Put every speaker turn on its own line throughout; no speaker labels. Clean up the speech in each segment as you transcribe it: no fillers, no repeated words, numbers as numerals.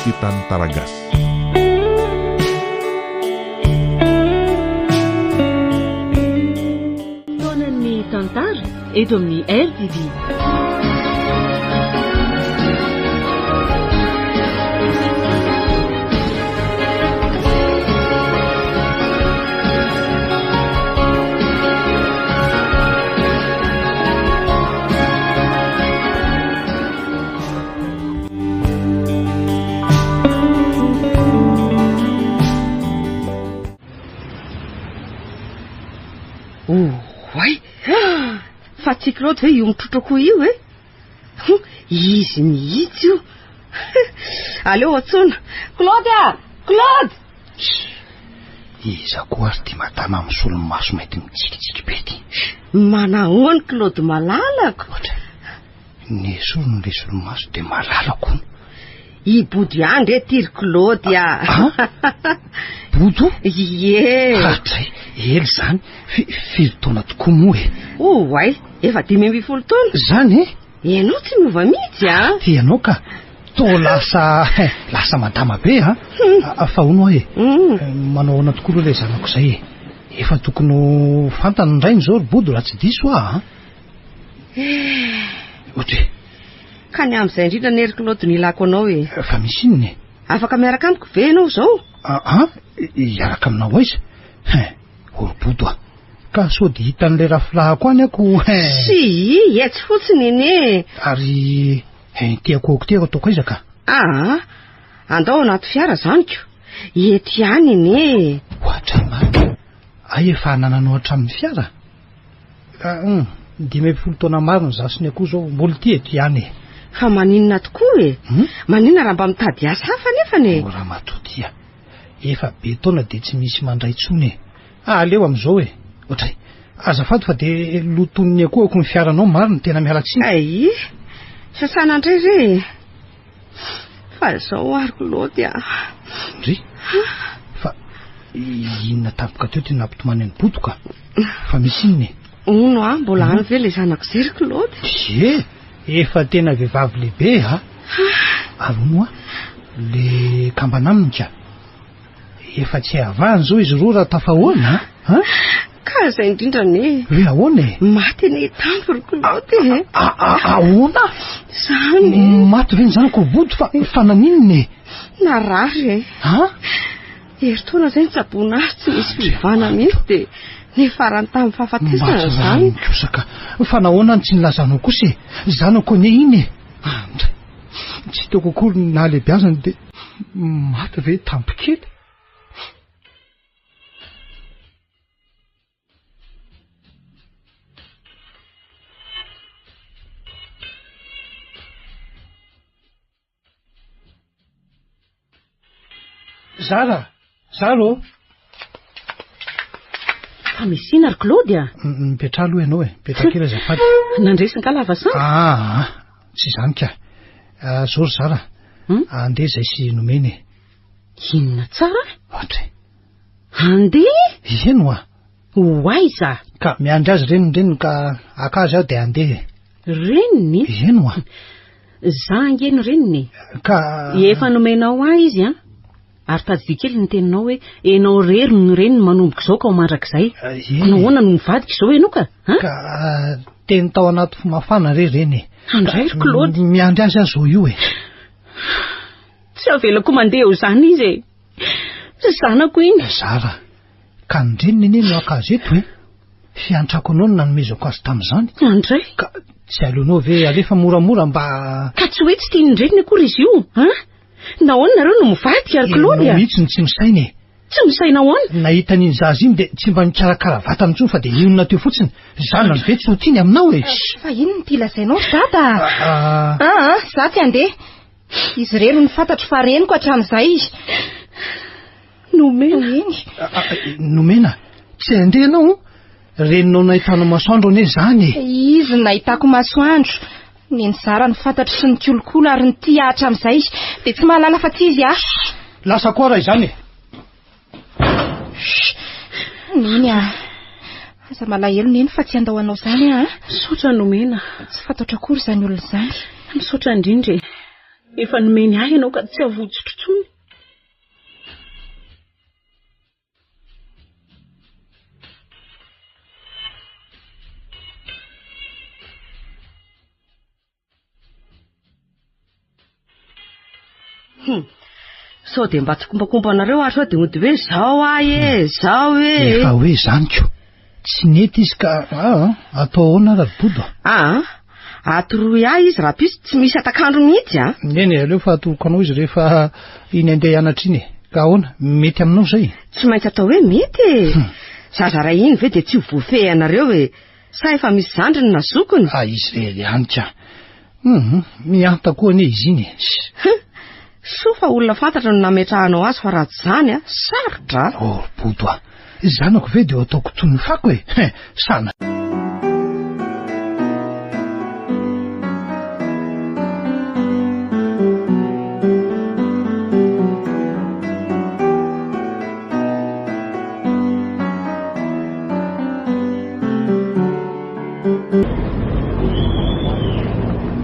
Rakitan Taragas.
Taonan'ny tantara eto amin'ny RTD.
Fa tsy Claude hoe io mitrotro koa io izy mihitsy io. Aleo atsona Claude Claude.
Iza koa ary ty madama amin'ny solomaso mety mitsikitsiky be ty.
Manahoana Claude malalako?
Ny solony le solomaso de malalako.
Ibody andre tiry Claude
Bodo?
Ie.
Hatray, ely zany, firy taona tokoa moa
Oay, efa 10 taona.
Zany
Ianao tsy miova mihitsy
Ty ianao ka, to lasa madama be fa hono manao ana tokoa le zanako zay efa tokony fantany indray zao ry Bodo raha tsy diso Ohatry.
Ka ny amin'izay indrindra nery Claude ny ilako anao
fa misy inony
afaka miaraka amiko ve ianao zao?
Iaraka aminao aiza? Ry Bodo ka sody hitan'le rafilahako any ako.
Si, etsy fotsiny ine.
Ary tiako ataoko aiza ka?
Andao anaty fiara zaniko. Ety ihany ine.
Ohatray marika. Efa nananao hatramin'ny fiara? 10 taona maro ny zasiny akoho zao mbola ty ety ihany.
Fa maninona tokoa maninona raha mba mitady asa hafa nefany
raha matotia. Efa be taona de tsy misy mandray tsony aleo am'izao Ohatray, azafady fa de loton'ny akoho ny fiaranao mariny tena mialatsiny.
Sasana indray fa zao ary Claude
Ry? Fa inona tampoka teo ty nampitomany any Bodoka? Fa misy inony?
Ono mbola any ve le zanako zay ry Claude?
Efa tena vehivavy lehibe Ary ono le kambanaminy ka efa tsy avahany zao izy roa raha tafahoana
ka zay indrindra ne.
Hoe ahoana
maty ny tampo ry Claude
ahoana?
Zany
maty ve ny zanako ry Bodo fa naninony
narary eritaona zay nitsabona azy tsy misy fivana mihitsy de ny farany tamin'ny fahafatesana zany.
Kosaka fa nahoana tsy nilazanao kosa zanako ne iny tsy teo kokory nahalehibiazany de maty ve tampokely. Zara
Fa misy ina ry Claude
mipetra aloha ianao mipetra kely azafady.
Nandresiny ka lava sa?
Tsy zany ka. Zao ry Zara andeha zay sy nomeny.
Inona tsara?
Ohatry.
Andeha?
Eno
Hoaiza?
Ka miandry azy reniny ka akazy aho de andeha.
Reniny?
Eno
Za angeny reniny.
Ka
efa nomenao izy ary tady kely ny teninao hoe enao rery ny reniny manomboka zao ka ho mandrakizay. Nahoana no mivadika izao ianao ka?
Ka teny tao anaty fomafana reny.
Andray ry Claude.
Miandry azy azo io
Tsy avelako mandeha ho zany izy zanako iny.
Zara, ka ny reniny no akazy eto fiantrako anao no nanomezako azy tamin'izany.
Andray.
Ka tsy aleonao ve alefa moramora mba.
Ka tsy hoe tsy tiany ny reniny akory izy io nahoana nareo no mivadika ry Claude
mihitsy ny tsy misainy
Tsy misaina ahoana?
Nahita n'iny zaza iny de tsy mba nikarakara vatany intsony fa de inona teo fotsiny. Zanany ve tsy ho tiany aminao
Fa inona ty lazainao dada? Za ty andeha. Izy reno ny fantatro fa reniko hatramin'izay.
Nomena. Tsy andeha anao? Reninao nahitana masoandro ane zany.
Izy nahitako masoandro. Ny Zara ny fantatro sy ny kolokolo ary ny tia hatramin'izay de tsy mahalala fa tsy izy
Lasa koa izany.
Niny aza malahelo neny fa tsy andao anao zany
Misaotra Nomena.
Tsy fantatra akory zany olona zany.
Misaotra indrindra. efa nomeny ahy ianao ka tsy avotsotrontsony.
Sao dia mba tsy kombakombanareo ary sao dia mody hoe zao ahy zao
efa hoe zaniko tsy nety izy ka atao ahoana Rabodo?
Atoroy ahy izy raha pisy tsy misy atakandro mihitsy
eny aleo fa atokanao izy rehefa iny andeha hianatra iny ka ahoana mety aminao zay?
Tsy maintsy atao hoe mety zaza ray iny ve dia tsy voafehy anareo sa efa misy zandriny na zokony?
Izy antika mianta koa ane izy iny.
So fa olona fantatra no nametrahanao azy fa raha tsy zany sarotra.
Bodo zanako ve dia ataoko toy ny fako sana.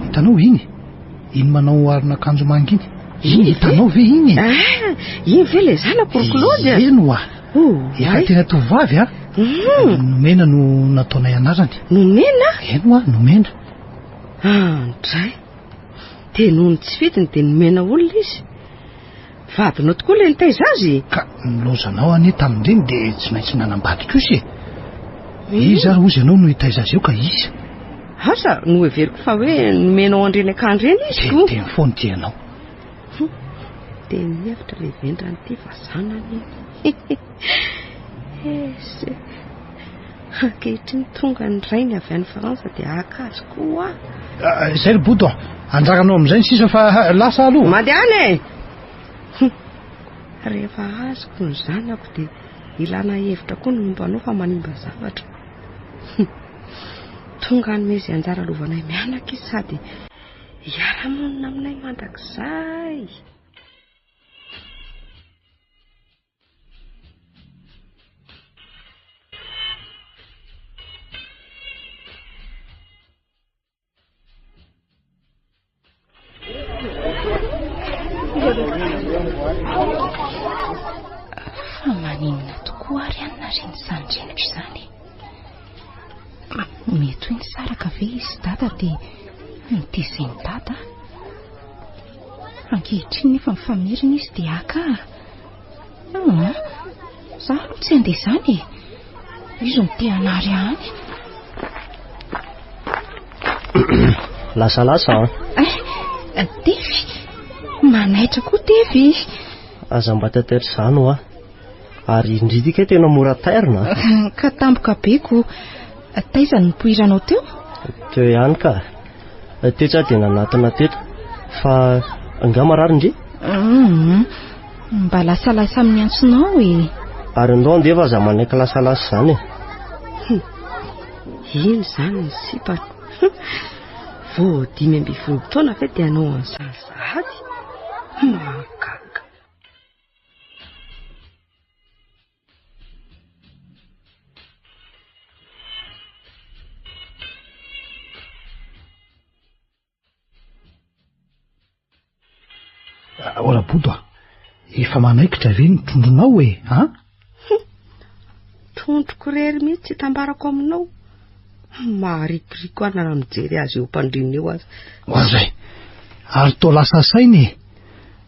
Hitanao iny manao aron'akanjo manga iny hitanao ve iny?
Iny ve le zanako Claude?
Eno efa tena tovavy nomena no nataonay anarany.
Nomena?
Eno nomena.
Ndray dia noho ny tsy fitiny dia nomena olona izy. Vadinao tokoa le nitaiza azy.
Ka nilozanao ane tamin'ireny dia tsy maintsy nanambady kosa izy ary ozy ianao no hitaiza azy eo ka izy.
Asa no everiko fa hoe nomenao andreny akandro eny izy ko.
Dia foany ty ianao.
Dia mihevitra le vendra n'ity vazanany ankehitriny tonga ny rainy avy any Frantsa dia akazy koa.
Izay Rabodo anjaranao amin'izay ny sisa fa lasa aloha.
Mandehany rehefa azoko ny zanako dia ilana hevitra koa no mombanao fa manimba zavatra. Tonga ny mezy anjara lovanay mianaka izy sady hiara-monina aminay mandrakizay.
Fa maninona tokoa ary anina reny sandrenitra izany. Mety hoe nisaraka ve izy dada dia nitezeny dada. Ankehitriny nefa mifamerina izy dia aka. Za aloha tsy andeha izany izy no te hanary any.
Lasa
Tefy manaitra koa Tefy.
Aza mba taitaitra izany ary indridika tena mora tairina.
Ka tampoka beko taiza ny poiranao teo?
Teo ihany ka. Tetra dia nanatina teto fa angama rary ndre?
Mba lasalasa amin'ny antsonao
Ary ndao andefa aza manaiky lasalasa izany
Iny izany ny sipako. Vao 5 taona ve dia anao an'izany sahady mahagaga.
Rabodo efa manaikitra ve ny trondronao
Trondroko rery mihitsy tambarako aminao. Maharikoriko ana raha mijery azy eo mpandrinina eo azy.
Hoazay ary toa lasa sainy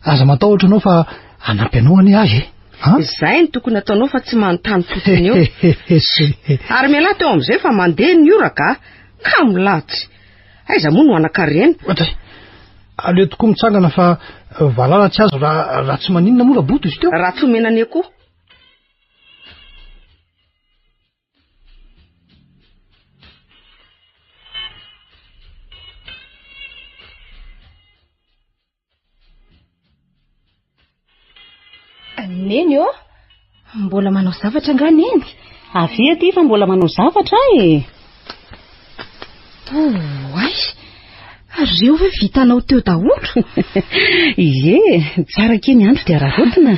aza matahotra anao fa anampy anao ane ahy
Izay ny tokony ataonao fa tsy manontany fotsiny eo. Ary miala teo amin'izay fa mandeha ny oraka ka milatsy. Aiza moa no anakarena.
Aleo tokoa mitsangana fa valala tsy azo raha tsy maninona moa Rabodo izy teo.
Raha tsy omenany akoho.
Neny mbola manao zavatra nga neny?
Avy aty fa mbola manao zavatra
Reo ve vitanao teo daholo?
Tsara keny andro dia rarotina.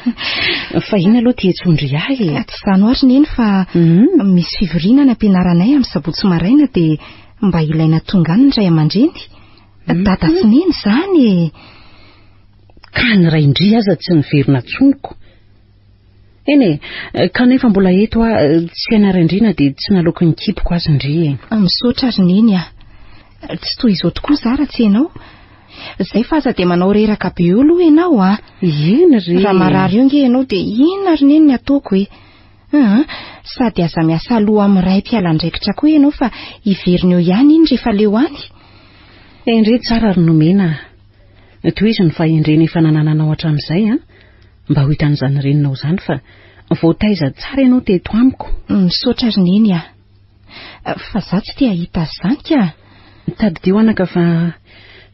Fa iny aloha tia tsondry ahy.
Tsy zano ary neny fa misy fivorinana ampianaranay amin'ny sabotsy maraina dia mba ilaina tonga any ny ray aman-dreny. Dada sy neny izany.
ka ny ray indri aza tsy niverina tsonoko. Eny kanefa mbola eto tsy anarandrina dia tsy nalaoko ny kipoko azy indri.
Misaotra ary neny tsy toy izao tokoa Zara tsy ianao. Izay fa aza dia manao reraka be eo aloha ianao
Eny ry.
Raha marary eo nge ianao dia inona ary neny ny ataoko sady aza miasa aloha amin'ny ray mpialan-draikitra koa ianao fa iverina eo ihany iny rehefa leo any.
Endre tsara ry nomena. Toy izy ny fahendrena efa nanananao hatramin'izay mba ho hitan'izany reninao izany fa voataiza tsara ianao teto amiko.
Misaotra ary neny fa za tsy te hahita azy izany ka.
Tadideo anaka fa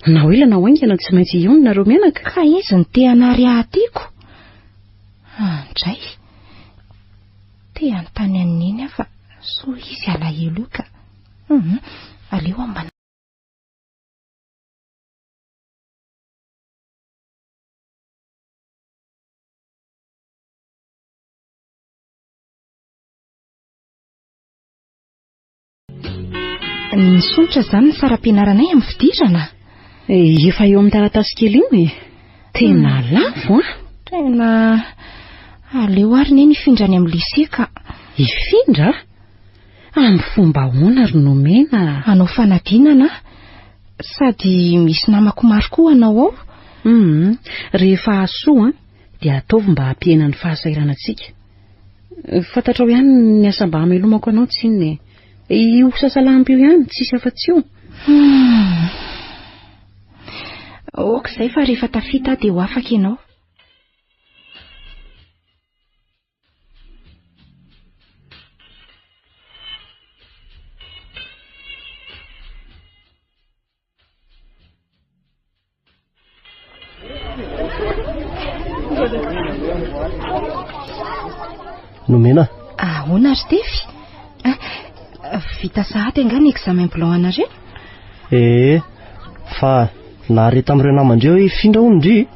na oelana ho aingana tsy maintsy ionina menaka.
Ka izy ny te hanary ahatiako. Andray te hanontany any neny fa so izy alahelo ka. Aleo ambana. Nisolotra izany ny saram-pianaranay amin'ny fidirana.
Efa eo amin'ny taratasy kely iny. Tena lafo
Tena aleo ary neny ifindra any amin'ny lycée ka.
Ifindra? Amin'ny fomba ahoana ry nomena?
Hanao fanadinana sady misy namako maro koa anao ao.
Rehefa asoa dia ataovy mba hampiena ny fahasairana antsika. Fantatrao ihany ny asa mba hamelomako anao tsy inona. Io sasalampy io ihany tsisy afa-tsy io.
Okizay fa rehefa tafita dia ho afaka ianao.
Nomena.
Ahoana ry Tefy? Vita sahady anga ny examen blanc anareo?
Fa nahare tamin'ireo namandreo ifindra ondry.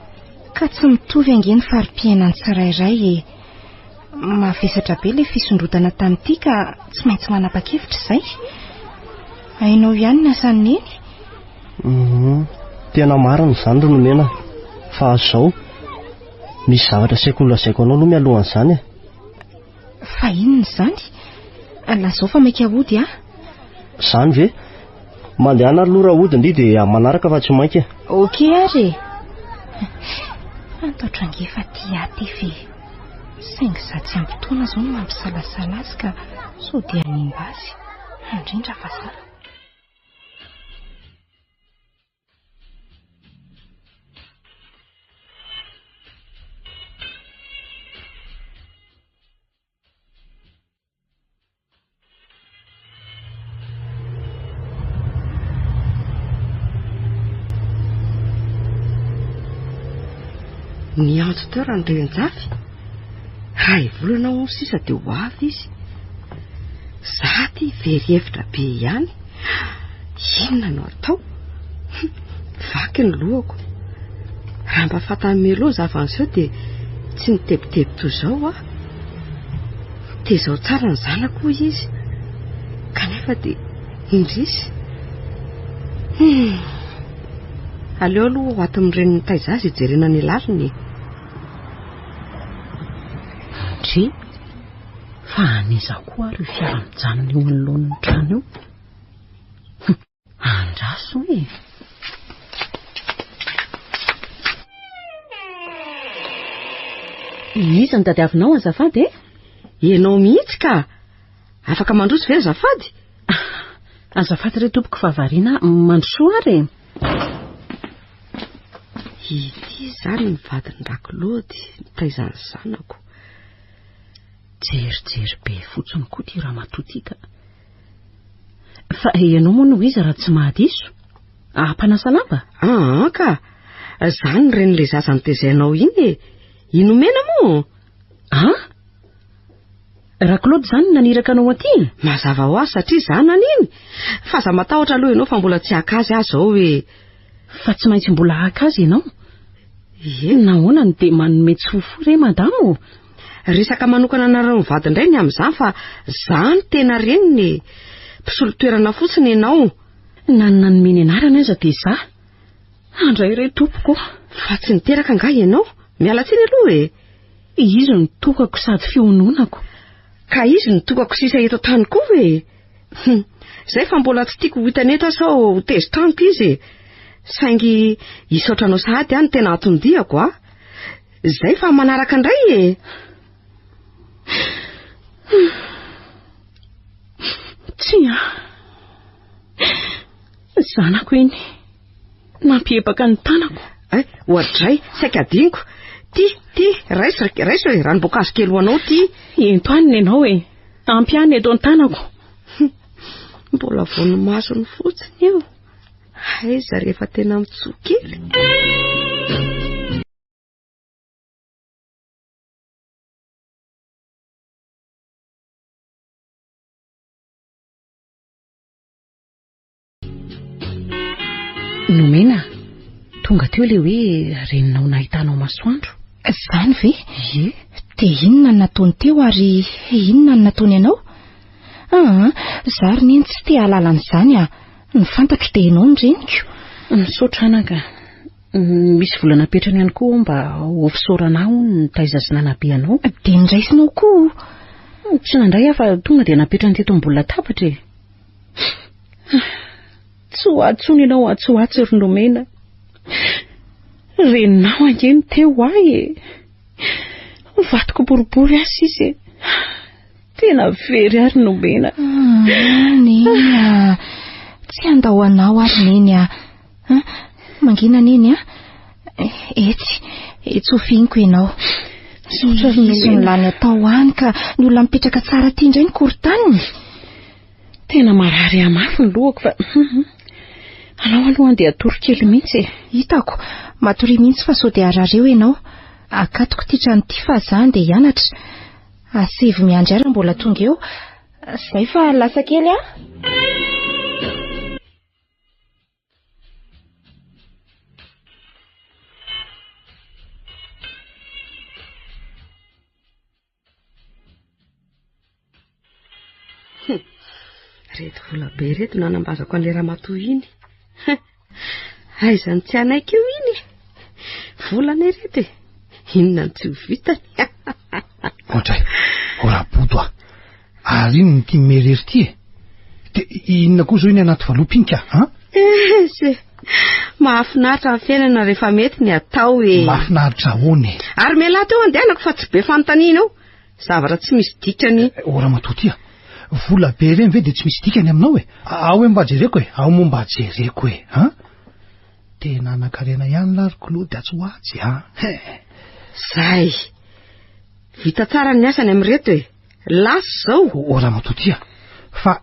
Ka tsy mitovy ange ny fari-piainany tsirairay mavesatra be ilay fisondrotana tamin'ity ka tsy maintsy manapa-kevitra izay. Hainao ihany ny asan'ny neny?
Tena marina izany ry Nomena. Fa azao misy zavatra saiko nolazaiko anao aloha mialohan'izany.
Fa inona izany? Lazao fa maika hody
Izany ve? Mandehana aloha raha hody indri dia manaraka fa tsy mainka.
Okey ary. Antaotra angefa tia Tefy. Saingy za tsy ampitoana izao no mampisalasala azy ka sao dia nimba azy. Indrindra fa za.
Ny antso teo raha ny renjafy. Hay volana ho sisa dia ho avy izy. Za ty very hevitra be ihany. Inona no atao? Vaky ny lohako. Raha mba fatany melo zavan'izao dia tsy nitebiteby toy izao dia izao tsara ny zanako izy. Kanefa dia indrisy. Aleo aloha ho ato amin'ireny nitaiza azy hijerena ny laliny.
Andry, fa aniza koa ary fiara-mijanona eo anoloan'ny trano eo. Andraso Iza ny tadiavinao azafady
Ianao mihitsy ka. Afaka mandroso ve azafady?
Azafady ry tompoko fa variana mandrosoa ary.
Ity izany ny vadiny Rakolody nitaizany zanako.
Jerijery be fotsiny koa ty raha matotika. Fa ianao moa no iza raha tsy mahadiso? Ampanasa lamba?
Ka zany ren'ilay zaza nitezainao iny Inomena moa?
Rakolody zany naniraka anao aty?
Mazava ho azy satria zanany iny. Fa za matahotra aloha ianao fa mbola tsy haka azy azo hoe.
Fa tsy maintsy mbola haka azy ianao? Nahoana ny dia manome tsofo re madamo?
Resaka manokana anareo mivady indray ny amin'izany fa zany tena reniny. Mpisolo toerana fotsiny ianao.
Nanome ny anarana aza dia za. Andray re tompoko.
Fa tsy niteraka nga ianao, miala tsiny aloha e.
Izy no tokako sady fiononako.
Ka izy no tokako sisa eto tany koa e. Zay fa mbola tsy tiako hitaneta sao tezy tampo izy e. Saingy isaotranao sahady any tena atondiako a. Zay fa manaraka indray e.
Tsy zanako iny nampiepaka ny tanako.
Ohatray, saika adiniko. Ty, raiso e, ranom-boankazo kely ho anao ty.
Ento aniny ianao e, ampy any eto an-tanako.
Mbola vono masony fotsiny eo. Aiza rehefa tena mitsoa kely.
Nomena, tonga teo le hoe reninao nahitanao masoandro.
Zany ve?
Ie.
Dia inona no nataony teo ary inona no nataony ianao? Zary neny tsy te halala an'izany ny fantatro dia ianao ny reniko.
Misaotra anaka. Misy vola napetrany ihany koa mba ho fisaoranao ny taiza sy nanabe anao.
Dia niraisinao koa.
Tsy nandray fa tonga dia napetrany teto ambony latabatra e. Tsy ho atsony ianao atso-atsy ry Nomena. Reninao angeny teo ahy e. Vatiko boribory asy izy e. Tena very ary Nomena.
Neny tsy andao anao ary neny mangina neny etsy ho fianiko ianao.
Misaotra ry
Nomena. Ny lany atao any ka ny olona mipetraka tsara ty indray ny korontaniny.
Tena marary amafy ny lohako fa anao aloha dia atory kely mihitsy e.
Hitako, matory mihitsy fa sao dia arareo ianao. Akatoko ty trano ty fa zany dia hianatra. Asevy miandry ary mbola tonga eo. Zay fa lasa kely
Reto vola be reto nanambazako an'le ramatoa iny. Aiza ny tsy anaiky io iny. Volana reto e. Inona ny tsy ho vitany.
Ohatray, orabodo ary ino ty merery ty e. Dia inona koa zao iny anaty valopinka
Se mahafinaritra ny fiainana rehefa mety ny atao e.
Mahafinaritra ahoana e.
Ary mialahy teo andehanako fa tsy be fanontaniana eo. Zavatra tsy misy dikany.
Oramatoa ty vola be reny ve dia tsy misy dikany aminao e. Ao hoe mba jereko e. Ao moa mba jereko e. Tena anakarena ihany lariko loha dia tsy ho atsy
Zay. Vita tsara ny asany amin'reto e. Lasa zao.
Oramatoa ty fa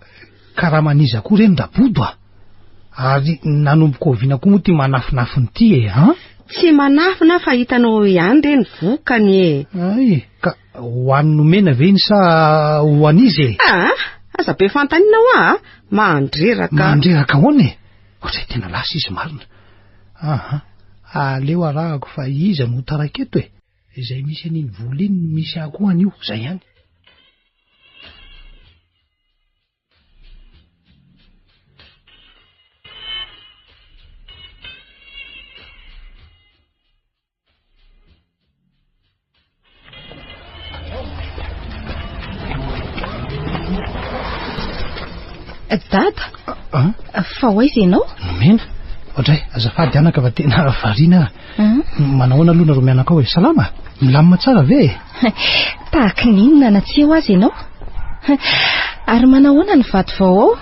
karaha maniza koa reny rabodo ary nanomboko oviana koa moa ty manafinafiny ty e.
Tsy manafina fa hitanao ihany reny vokany e.
Ay, ka ho an'ny Nomena ve iny sa ho an'izy e?
Aza be fantaninao mandreraka.
Mandreraka ahoana e? Ohatray tena lasa izy marina. Aleo arahako fa iza no taraketo e. Izay misy an'iny vola iny misy akoa an'io, zay ihany.
Dada, fa hoaiza ianao?
Nomena, ohatray azafady anaka fa tena variana. Manahoana aloha nareo mianakao e. Salama? Milamina tsara ve?
Tahaka ninona na tsy eo azy ianao? Ary manahoana ny vady vao ao?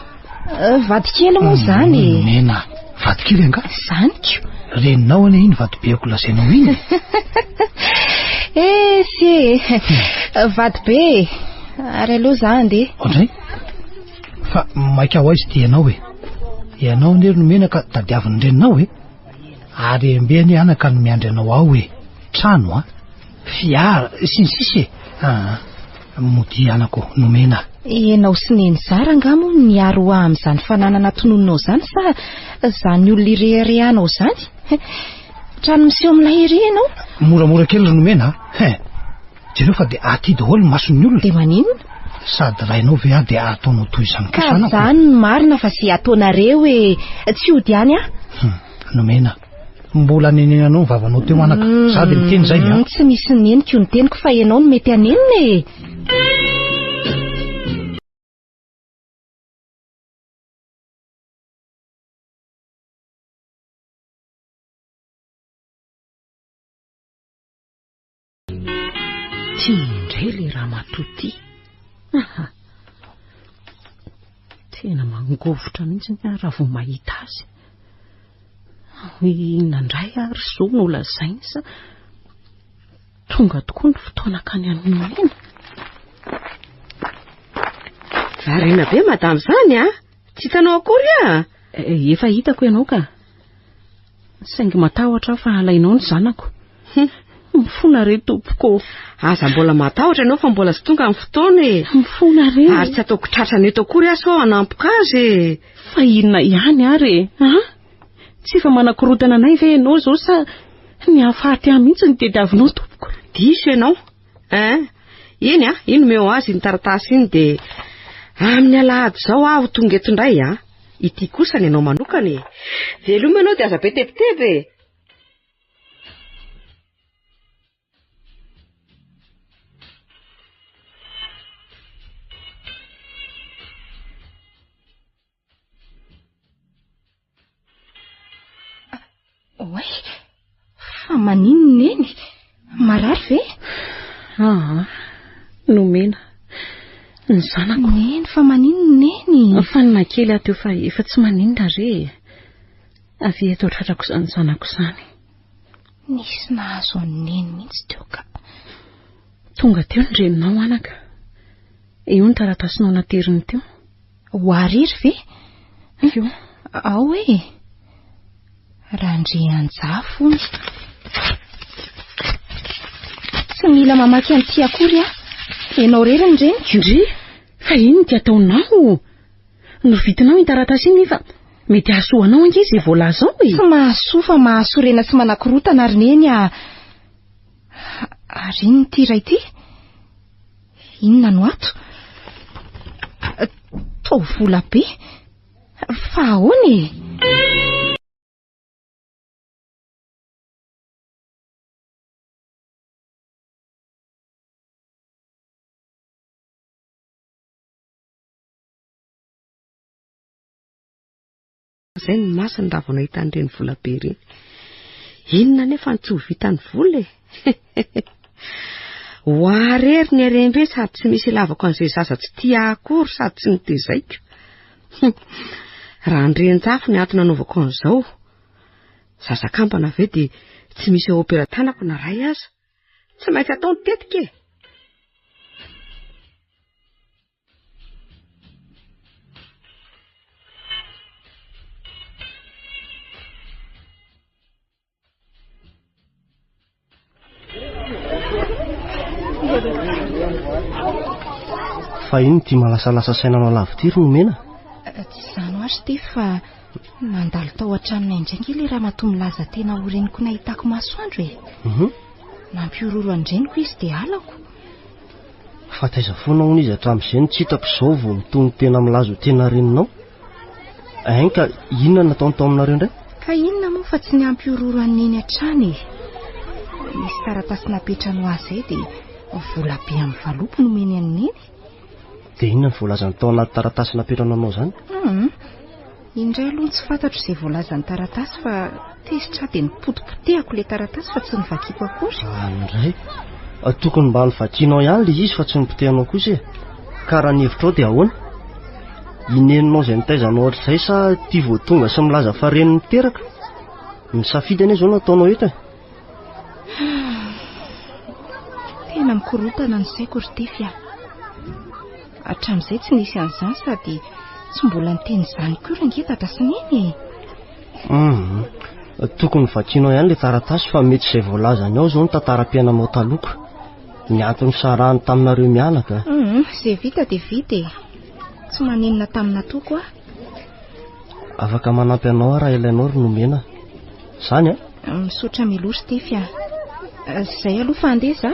Vady kely moa zany.
Nomena, vady kely anga?
Zaniko.
Reninao ane iny vady be akolasainao iny.
Vady be. Ary aloha zany de.
Ohatray? Fa maika ho aizy ty ianao e. Ianao nery Nomena ka tadiavin'ny reninao e. Ary embeny anaka no miandry anao ao e. Trano fiara sy ny sisy e. Mody anako Nomena.
Ianao sy neny zara angamo miaro amin'izany fananana tonononao zany sa zany olona ireharehanao zany? Trano miseho amin'ilay ery ianao?
Moramora kely Nomena. Jereo fa dia aty daholo ny mason'ny olona.
Dia maninona?
Sady rainao ve dia ataonao toy izany kosa
ka zany marina fa sy ataonareo tsy hody any
Nomena, mbola nenenanao ny vavanao teo anaka. Sady miteny zay a.
Tsy misy neniko io ny teniko fa ianao no mety anenina e.
Indray le raha matoty. Tena mangovotra mihitsy ny raha vao mahita azy. Inandray ary zo no lazainy sa tonga tokoa ny fotoana kany anonena.
Variana be madame zany a? Tsy hitanao akory a?
Efa hitako ianao ka. Saingy matahotra fa alainao ny zanako. Mifona re tompoko.
Aza mbola matahotra ianao fa mbola sy tonga ny fotoana e.
Mifona re.
Ary tsy ataoko tratrana eto akory aso anampoka azy.
Fa inona ihany ary? Tsy efa manakorotana anay ve ianao zao sa ny hafaty ahy mihitsy ny tediavinao tompoko?
Diso ianao. Iny a, ino meo azy ny taratasy iny de amin'ny alahady zao aho tonga eto indray a. Ity kosa ny ianao manokana e. Veloma ianao de aza be tebiteby.
Oe, fa manino neny? Marary ve?
Nomena. Ny zanako.
Neny, fa manino neny?
Fa ny nakely ato fa efa tsy maninona re. Avy eto tratrako izany zanako izany.
Nisy nahazo any neny mihitsy teo ka.
Tonga teo ny reninao anaka. Eo ny taratasinao nateriny teo.
Ho ariry ve?
Io.
Ao e. Randry anjafo. Tsy mila mamaky an'ity akory a. Ianao rery ny reniko.
Ndry, fa ino ty ataonao? Novitinao ny taratasy iny fa mety hahasoanao angizy voalazao e.
Tsy mahasoa fa mahasorena sy manakorotana ary neny a. Ary ino ty ray ty? Inona no ato? Tao vola be. Fa ahoana e?
Zay ny masiny raha vao nahita an'ireny vola be ireny. Inona nefa tsy ho vita ny vola e. Ho arery ny arembe sady tsy misy lavako an'izay zaza tsy tia akory sady tsy nitezaiko. Raha ndrenjafo ny antony anaovako an'izao. Zazakampana ve de tsy misy eo operatanako na ray aza. Tsy maintsy atao ny tetika e.
Fa ino ty malasalasa sainanao lavitiry Nomena?
Tsy izany oatra ty fa nandalo tao an-tranonay indray le raha matoa milaza tena ho reniko nahitako masoandro e. Nampiororo andreniko izy de alako.
Fa taiza foana hono izy hatramin'izay tsy hitako izao vao mitony tena milazo tena reninao. Ka inona nataony tao aminareo indray?
Ka inona moa fa tsy ny ampiororo an'iny hatrany e. Misy taratasy napetrany ho azy de vola be amin'ny valopo nomeny amin'iny.
De inona ny voalazany tao anaty taratasy napetrana anao zany?
Indray aloha tsy fantatro izay voalazany taratasy fa tesitra de nipotipotehako le taratasy fa tsy nivakiko akory.
Andray, tokony mba nivakianao ihany le izy fa tsy nipotehanao kosa e. Ka raha ny hevitrao de ahoana? Ineninao izay nitaizanao ohatr'izay sa tia vao tonga sy milaza fa reny niteraka? Misafidy anie zao no ataonao eto e.
Tena mikorotana ny saiko ry tefy a. Hatramin'izay tsy nisy an'izany sady tsy mbola niteny izany koa rangetatra sy neny
e. Tokony vakianao ihany le taratasy fa mety izay voalazany ao zao ny tantaram-piainanao taloka. Ny antony sarahany taminareo mianaka.
Izay vita de vita e. Tsy maninona tamina toko a.
Afaka manampy anao raha ilainao ry Nomena. Zany a?
Misotra milory tefy a. Zay aloha fa andeha za.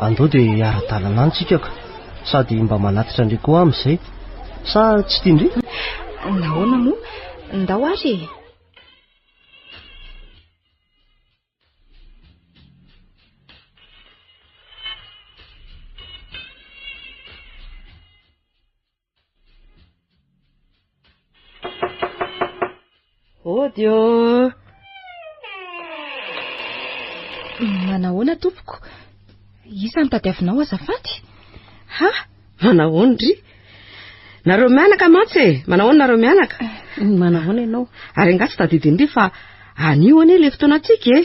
Andao de ara-dalana antsika ka. Sady mba manatitra ndray koa amin'izay. Sa tsy tiandry?
Nahoana moa? Ndao ary e.
Odio.
Manahoana tompoko? Isa nitadiavinao azafady?
Ha? Manahoana ry? Nareo mianaka mantsy e? Manahoana nareo mianaka?
Manahoana ianao?
Ary angaha tsy tadidin'ry fa anio anie le fotoana antsika e.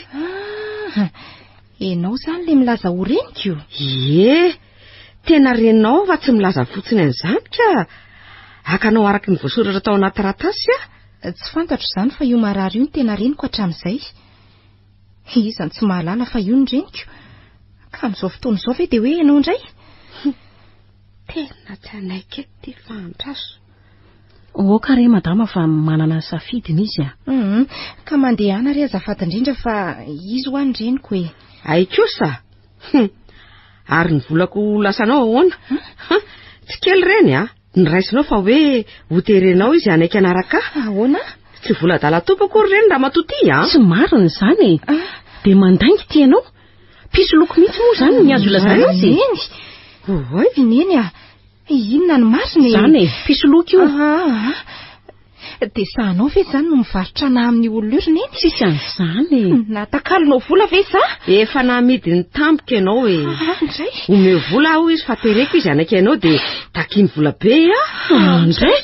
Ianao zany le milaza ho reniko?
Ie, tena renao fa tsy milaza fotsiny an'izany ka akanao araka ny voasoratra tao anaty taratasy a?
Tsy fantatro izany fa io marary io ny tena reniko hatramin'izay. Izany tsy mahalala fa io ny reniko. Ka amin'izao fotoana izao ve dia hoe ianao indray?
Tena tsy anaiky eto ty fandraso.
Ka re madama fa manana safidiny izy a?
Ka mandehana re azafady indrindra fa izy ho any reniko e.
Ay kosa. Ary ny volako lasanao ahoana? Tsy kely reny a? Niraisinao fa hoe hoterenao izy anaiky anaraka.
Ahoana?
Tsy vola dala topo akory reny raha matoty a?
Tsy marina izany e. Dia mandaingy ty ianao. Piso loko mihitsy moa izany ny azo ilazana azy.
Oy, neny a. Inona ny marina e?
Izany e, piso loko io.
Dia sahanao ve izany no mivarotra na amin'ny olona io neny?
Tsisy an'izany.
Natakalonao vola ve za?
Efa namidy ny tampoka ianao e.
Andray.
Omeo vola aho izy fa tereko izy anaiky ianao dia takiny vola be a.
Andray.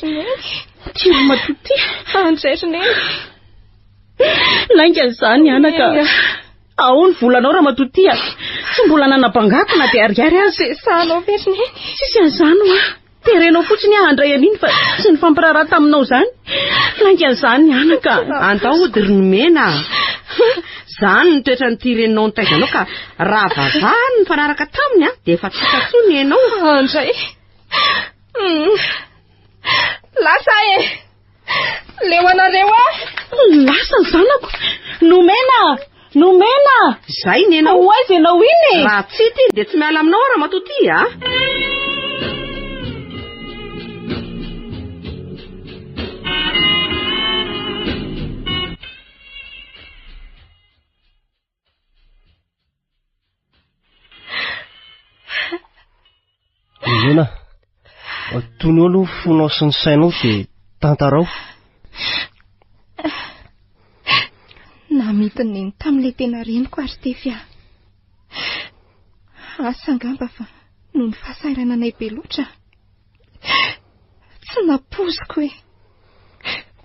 Tiro matoty.
Andray neny.
Lainga izany anaka. Ao ny volanao raha matoty a. Tsy mbola nanabangakona dia ariary azy.
Sahanao ve neny?
Tsisy an'izany a. Terenao fotsiny andray an'iny fa tsy ny fampiraharaha taminao izany. Lainga izany anaka.
Andao hody ronomena. Zany ny toetra ny tirenao ny taizanao ka raha vavahany ny fanaraka taminy a dia efa tsy katsony ianao.
Andray. Lasa e. Leo anareo a.
Lasa ny zanako. Nomena. Nomena.
Zay ny ianao.
Hoaiza ianao iny e.
Raha tsy ty dia tsy miala aminao raha matoty a.
Nomena, tony eo aloha fonao sy ny sainao dia tantarao.
Namidiny neny tamin'ilay tena reniko ary tefy aho. Asa angamba fa noho ny fahasahirananay be loatra. Tsy napoziko e.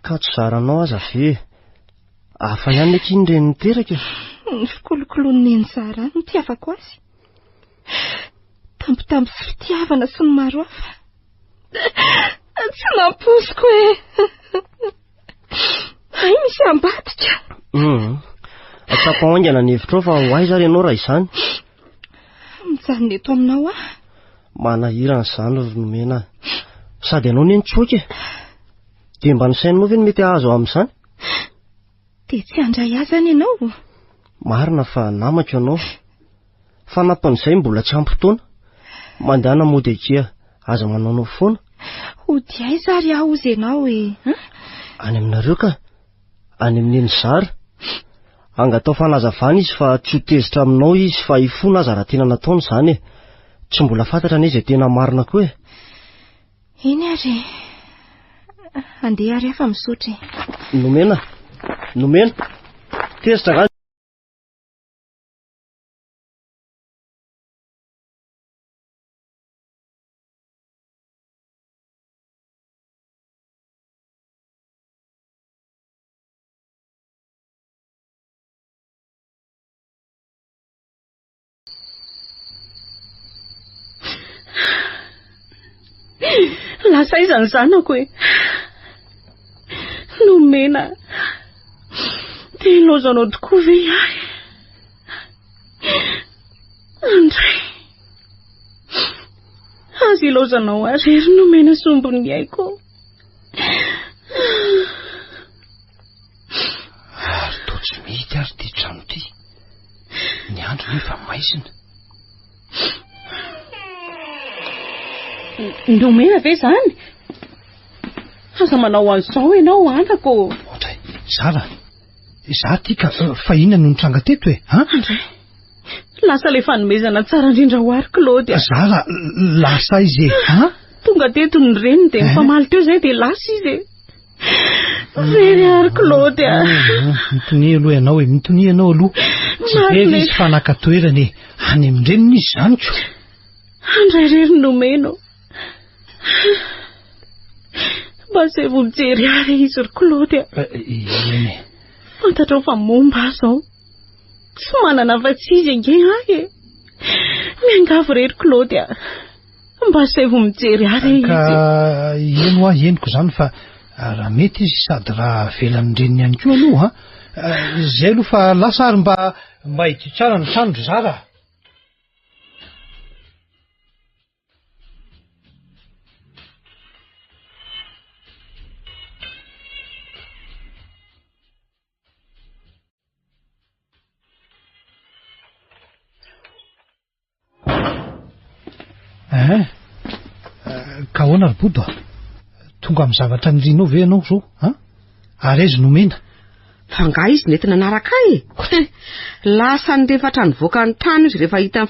Ka tsy zaranao aza ve? Hafa ihany akiny reny niteraka.
Ny fikolokoloany neny zara no tiavako azy. Tampotampo sy fitiavana sy ny maro hafa. Tsy napoziko e. Ay, misy ambadika.
Tapahoaingana ny hevitrao fa hoaiza ary ianao raha izany?
Mijanona eto aminao ah.
Manahirana izany Nomena. Sady ianao neny tsoky. Dia mba ny sainao ve ny mety azo amin'izany?
Dia tsy handray azy any ianao.
Marina fa namako ianao. Fa nampan'izay mbola tsy ampy-taona. Mandehana mody akia aza manaonao foana.
Ody aiza ary aho ozy ianao e.
Any aminareo ka? Any amin'ny eny zara. Angatao fanazavana izy fa tsy ho tezitra aminao izy fa hifoana aza raha tena nataony izany e. Tsy mbola fantatra ny izay tena marina koa e.
Eny ary. Andeha ary afa misaotra e.
Nomena. Nomena. Tezitra nga.
Lasa izany zanako e. Nomena. Dia ilaozanao tokoa ve ahy? Andray. Azy ilaozanao azy ery Nomena sombony aiko.
Ary toa tsy mety ary ty trano ty. Ny andro nefa maizina.
Nomena ve zany? Aza manao an'izao ianao antako.
Ondray, Zara. Za ty ka fa inona no nitranga teto e?
Andray. Lasa le fanomezana tsara indrindra ho ary Claude.
Zara, lasa izy e.
Tonga teto ny reniny dia mifamaly teo izay dia lasa izy e. Very ary Claude
mitony aloha ianao mitony ianao aloha tsy very izy fa naka-toerany any amin'ireny izy zany ko
andray rery nomeno mba zay vo mijery ary izy ry Claude
eny
fantatrao fa momba azao tsy manana afa-tsy izy ange ahy miangavo rery Claude mba zay vo mijery ary izy
ka eno ahy eniko zany fa raha mety izy sady raha velan'ireny ihany koa aloha zay aloha fa lasa ary mba hito tsara ny trandro zara ka ahoana ry Bodo tonga amin'ny zavatra nirianao ve ianao zao ary aizy nomena
fa ngah izy nentina naraka lasa nyrefatra nivoaka ny trano izy rehefa hita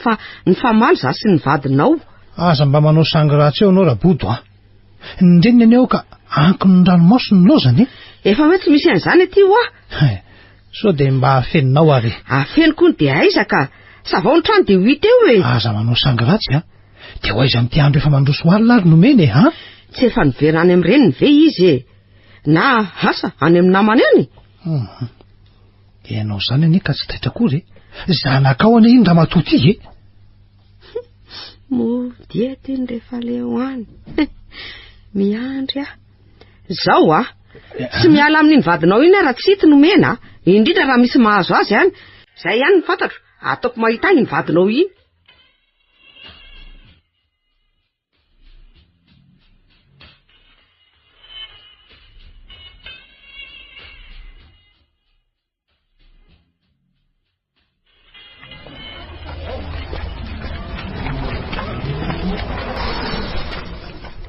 ny famaly za sy ny vadinao
aza mba manao sangy ratsy eo anao raha Bodo nireny any ao ka ankony ny ranomaso ny lozany
efa hoe tsy misy an'izany aty ho
so de mba afeninao ary
afeniko ny de aiza ka savao ny trano de ho hita eo e
aza manao sangy ratsy de ho aiza n'ity andro efa mandroso alina ary nomena
tsy efa niverina any amin'ireny ve izy na asa any amin'ny namany any
de ianao zany anie ka tsy taitra akory zanakao anie iny raha matoty
mo dia teny rehefa leo any miandry zao tsy miala amin'iny vadinao iny raha tsy hity nomena indrindra raha misy mahazo azy any zay ihany ny fantatro ataoko mahita any ny vadinao iny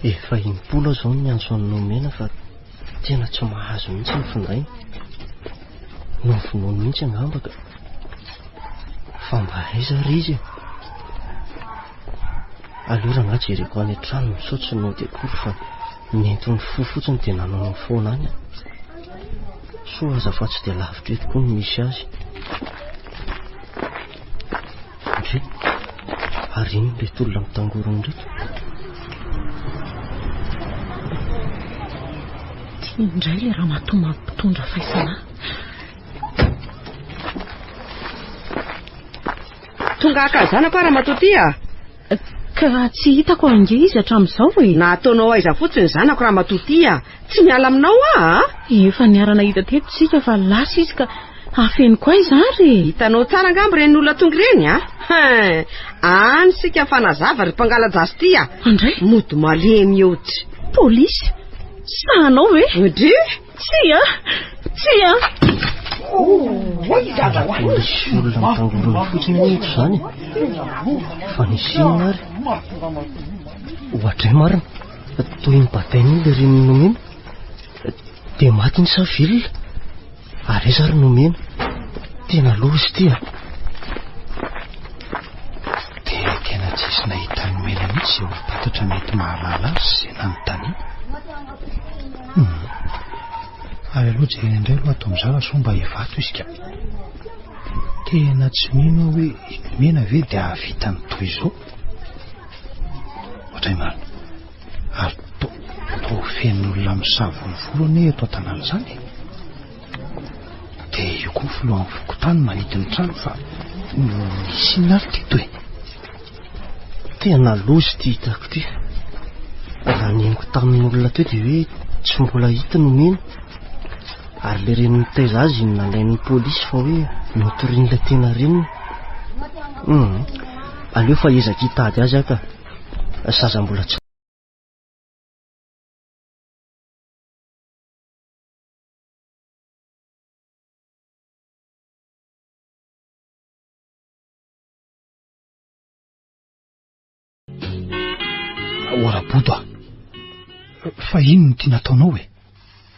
efa impolo zao ny andro any nomena fa tena tsy mahazo mihitsy ny finday novonono mihitsy angambaka fa mba aiza ry izy aleo raha nga jereko any an-trano misaotsy no de akory fa nentony fo fotsiny de nanao ny foana any so aza fa tsy de lavitra eto koa ny misy azy ndre ary iny le tolona mitangorony reto
indray le raha matoma mpitondra faisana
tonga akazanako raha matoty
ka tsy hitako ange izy hatramin'izao e
na ataonao aiza fotsiny zanako raha matoty tsy miala aminao
efa niarana hita teto sika fa lasa izy ka afeniko aiza ary
hitanao tsara angambo reny olona tonga ireny any sika fanazava ry mpangaladrasy ty
andray
mody malemy eoty
polisy sanao ve
dy
polisy olona mitangorony fotsiny eto zany fa nisinina ary ohatray marina toy ny batainy le reny nomena de maty ny savilona ary aiza ary nomena tena lozy ty
de tena tsisy nahita nomena mihitsy zay olopatatra mety mahalala azy zay nanontany ary aloha jereny indray aloha atao mizara so mba hivato izy ka tena tsy mino hoe nomena ve de ahavita ny toy izao ohatray marina ary tao fen'olona misavonvolo ane eto an-tanàna zany de io koa filohan'ny fokotany manidiny trano fa misinina ary ty toe
tena lozy ty hitako ty raha neniko tamin'olona teo de hoe tsy mbola hita nomena ary le reny mitaiza azy nalain'ny polisy fa hoe notorian'la tena reny aleo fa ezaka hitady azy aka saza mbola tsy
Bodo fa ino ny tia nataonao e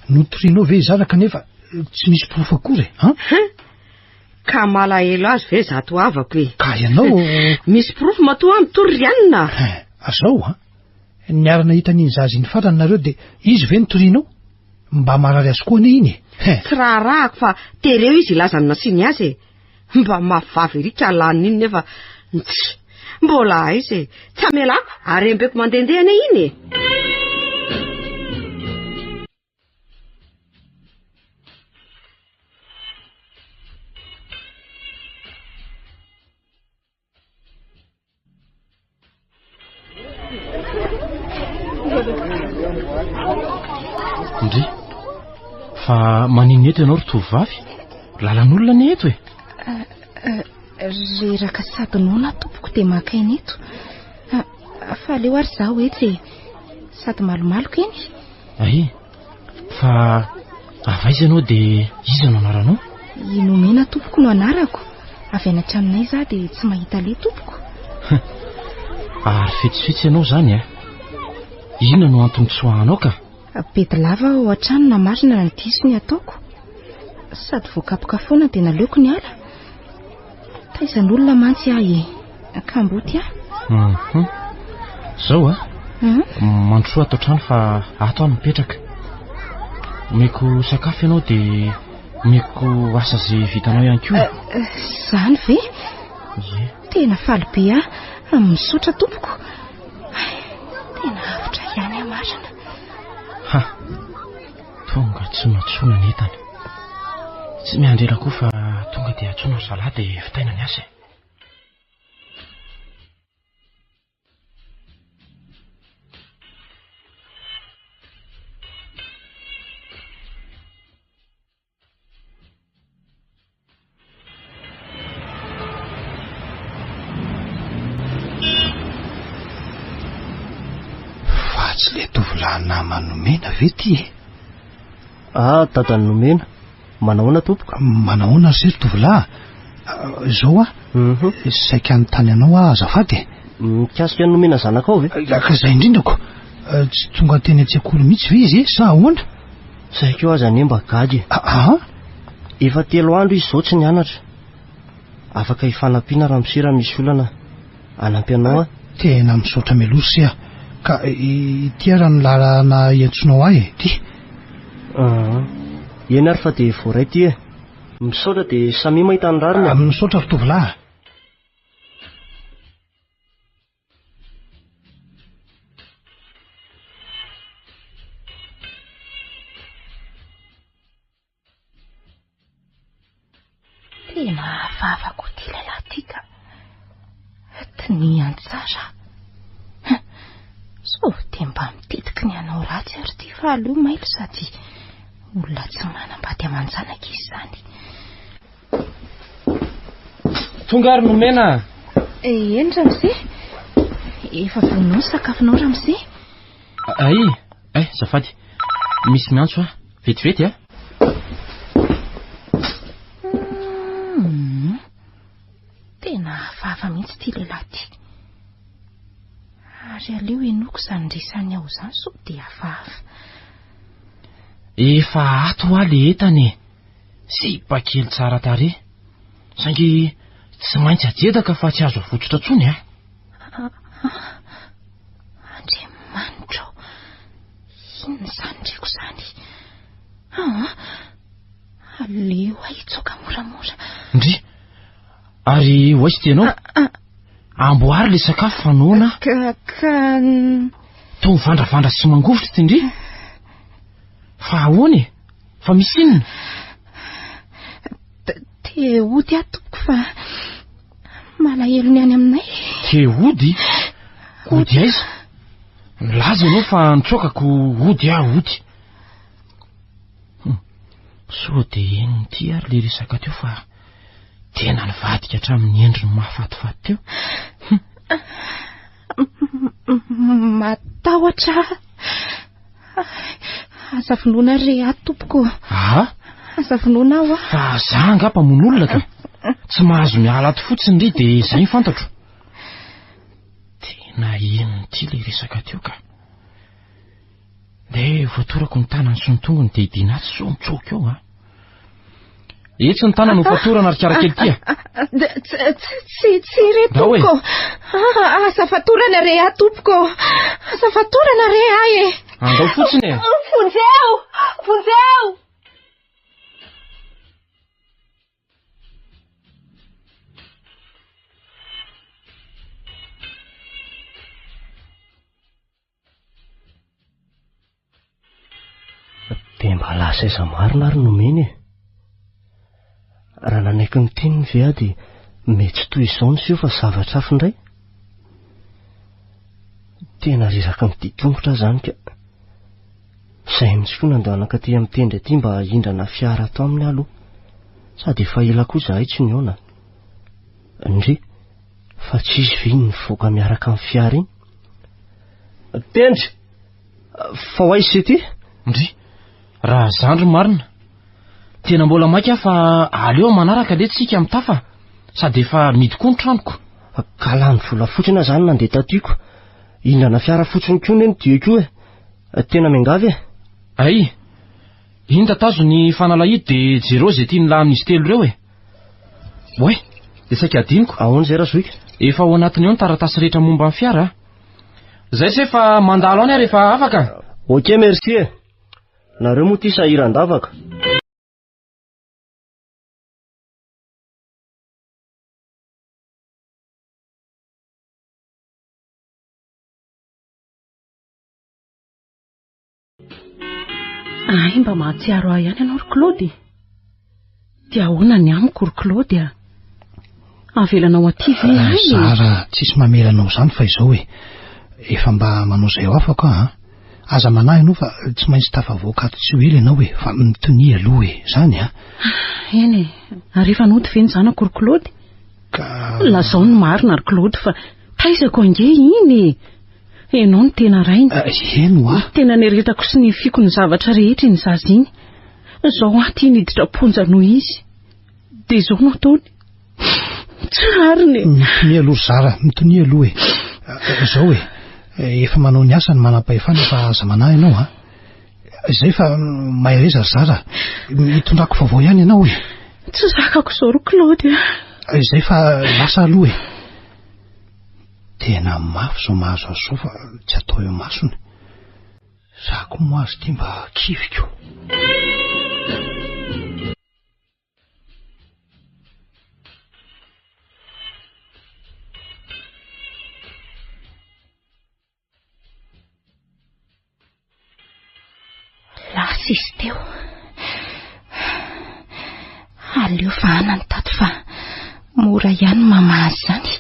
notorianao ve zara kanefa tsy misy profa akory
ka malahelo azy ve zato avako
ka ianao
misy profa matoa mitorianina
azao niarana hitan'iny zazy ny farany nareo de izy ve notorianao mba marary azy koa ne iny
tsy raharahako fa tereo izy ilazany nasiny azy mba mavavy rika laniny iny nefa mbola aizy tsy amelako ary embeko mandendehana iny
ndry fa manino eto ianao ry tovovavy lalan'olona ny eto
reraka sady nona tompoko dia makaina eto fa leo ary zaho etsy sady malomaloko eny
ay fa avaiza ianao dia iza no anaranao
inomena tompoko no anarako avy anatra aminay za dia tsy mahita le tompoko
ary fetsifetsy ianao zany inona no antony tsoahanao ka
bedy lava ao an-trano na marina na ny diso ny ataoko sady voakapoka foana dia naleoko ny ala taizan'olona mantsy ahy kamboty
zao mandrosoa ato trano fa ato any mipetraka omeko sakafo ianao dia omeko asa zay vitanao ihany koa
zany ve tena faly be misotra tompoko tena avotra ihany marina
tonga tsy matsona ny entana tsy miandrela koa fa tonga dia atsona ny zalahy dia vitaina ny asa
tsy le tovolahy manomena ve ty
dadany nomena manahoana tompoko
manahoana ry zery tovolahy zao saika ny tany anao azafady
mikasika ny nomena zanaka ao ve
ka zay indrindrako tsy tonga teny an-tsekoly mihitsy ve izy sa ahoana
saika eo aza ane mba gady efa 3 andro izy zao tsy nianatra afaka hifanampiana raha misera misy olana anampy anao
tena misaotra melosy ka tia raha ny lalana iantsonao ahy ty
eny ary fa dia voaray ty misaotra dia samy mahita ny rariny
misaotra ry tovolahy
tena vavako ty lehilahy ty ka ty antsara so dia mba mitetiky ny anao ratsy ary ty fa aleo mailo sady olona tsy manambady amanjanaka izy zany
tonga ary nomena
eny ramose efa vonao ny sakafonao ramose
ay zafady misy miantso vetivety
tena vava mihitsy ty lehilahy ty ary aleo enoko zany resany ao zany so dia vava
efa ato le entany sy pakely tsara tare saingy tsy maintsy ajedaka fa tsy azo avotsitra tsony
Andriamanitra inona zany dreko zany aleo hitsoka moramora
ndry ary hoaizy tianao amboary le sakafo fanoana to mivandravandra sy mangovotra ty ndry fa ahoany fa misy inona
te ody atoko fa malahelo ny any aminay
te ody aiza milaza ianao fa nitsokako ody ody so dia eniny ty ary le resaka teo fa tena nivadika hatramin'ny endriny mahafatifaty teo
matahotra aza vonoana re atompoko aza vonoana ao
fa za angapa mon'olona ka tsy mahazo miala ato fotsiny ry dia izay fantatro tena eniny ty le resaka teo ka dia voatorako ny tanany sy ny tongony dia idinaty so mitsoka eo etsy ny tanany ho fatorana ary karakely ty
tsy re tompoko aza fatorana re atompoko aza fatorana re ahy
andao fotsiny e.
Vonjeo!
Dia mba lasa iza marina ary nomeny e. Raha nanaiky ny teniny ve aho dia mety toy izao ny sio fa zavatra hafa indray. Tena reraky ny ditongotra zany ka. Izay mitsy koa nandehanaka aty amin'ny tendry aty mba hindrana fiara ato aminy aloha. Sady efa ela koa zahay tsy niona. Ndry, fa tsisy ve nivoaka miaraka amin'ny fiara iny. Tendry! Fa ho aiza ity?
Ndry, raha zandry marina. Tena mbola maika fa aleo manaraka le tsika amin'ny tafa. Sady efa midiko ny tranoko.
Ka lany vola fotsiny zany nandeha tatiko. Hindrana fiara fotsiny koa ny diako e. Tena miangavy e?
Ay, iny tatazo ny fanalahidy de jereo zay tia nilamin'izy telo reo e. Oe, de saika adiniko.
Ahoana zay raha zoika?
Efa ao anatiny eo ny taratasy rehetra momba ny fiara. Zay se fa mandalo any rehefa afaka.
Ok, merci e. Nareo moa tia sahiran-davaka.
Ay, mba mahatsiaro ahy ihany ianao ry Claude. Dia ahoana ny amiko ry Claude a? Avelanao aty ve ay?
Zara, tsisy mamelanao zany fa izao e. Efa mba manao zay ho afaka ha. Aza manahy ianao fa tsy maintsy tafavoaka ato tsy ho ela ianao e. Fa mitony aloha e, zany ha.
Eny e, ary efa nody ve ny zanako ry Claude? Lazao ny marina ry Claude fa taizako ange iny e. Enao ny tena raina.
Eno a.
Tena neritako sy ny fiko ny zavatra rehetra ny zaza iny. Zao aty niditra ponja noho izy. De zao no ataony. Tsariny.
Mitony aloha Zara, mitony aloha e. Zao e. Efa manao ny asa ny manam-pahefana fa aza manahy ianao ha. Izay fa mahereza Zara. Mitondrako vaovao ihany ianao e.
Tsy zakako zao ry Claude.
Izay fa lasa aloha e. Tena mafy zao mahazo azy zao fa tsy atao eo masony. Za koa moa azy ty mba kiviko.
Lasa izy teo. Aleo fa anany tato fa mora ihany mamahazy zany.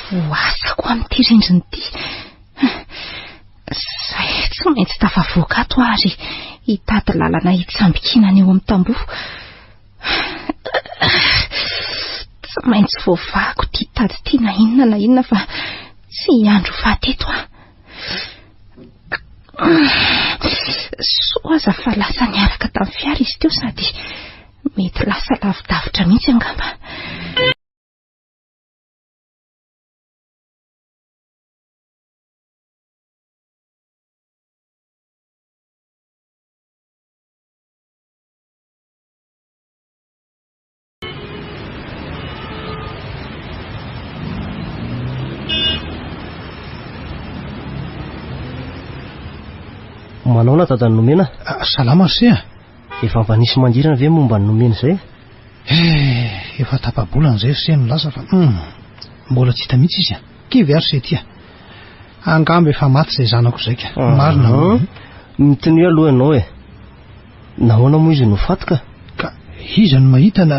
Voasako amin'ity rindriny ity. Zay tsy maintsy tafavoaka ato ary hitady lalana hitsambikinana eo amin'ny tamboho. Tsy maintsy voavako tia tady tia na inona fa tsy andro fahateto ah. So aza fa lasa niaraka tamin'ny fiara izy teo sady mety lasa lavidavitra mihitsy angamba.
Manao na dadan'ny nomena?
Salama se a.
Efa mba nisy mangirana ve momba ny nomena izay?
Efa tapabolana izay se ny lasa fa mbola tsy hita mihitsy izy a. Kivy ary se ty a. Angamba efa maty izay zanako izay ka. Marina.
Mitony aloha ianao e. Nahoana moa izy no fatika?
Ka izy no mahita na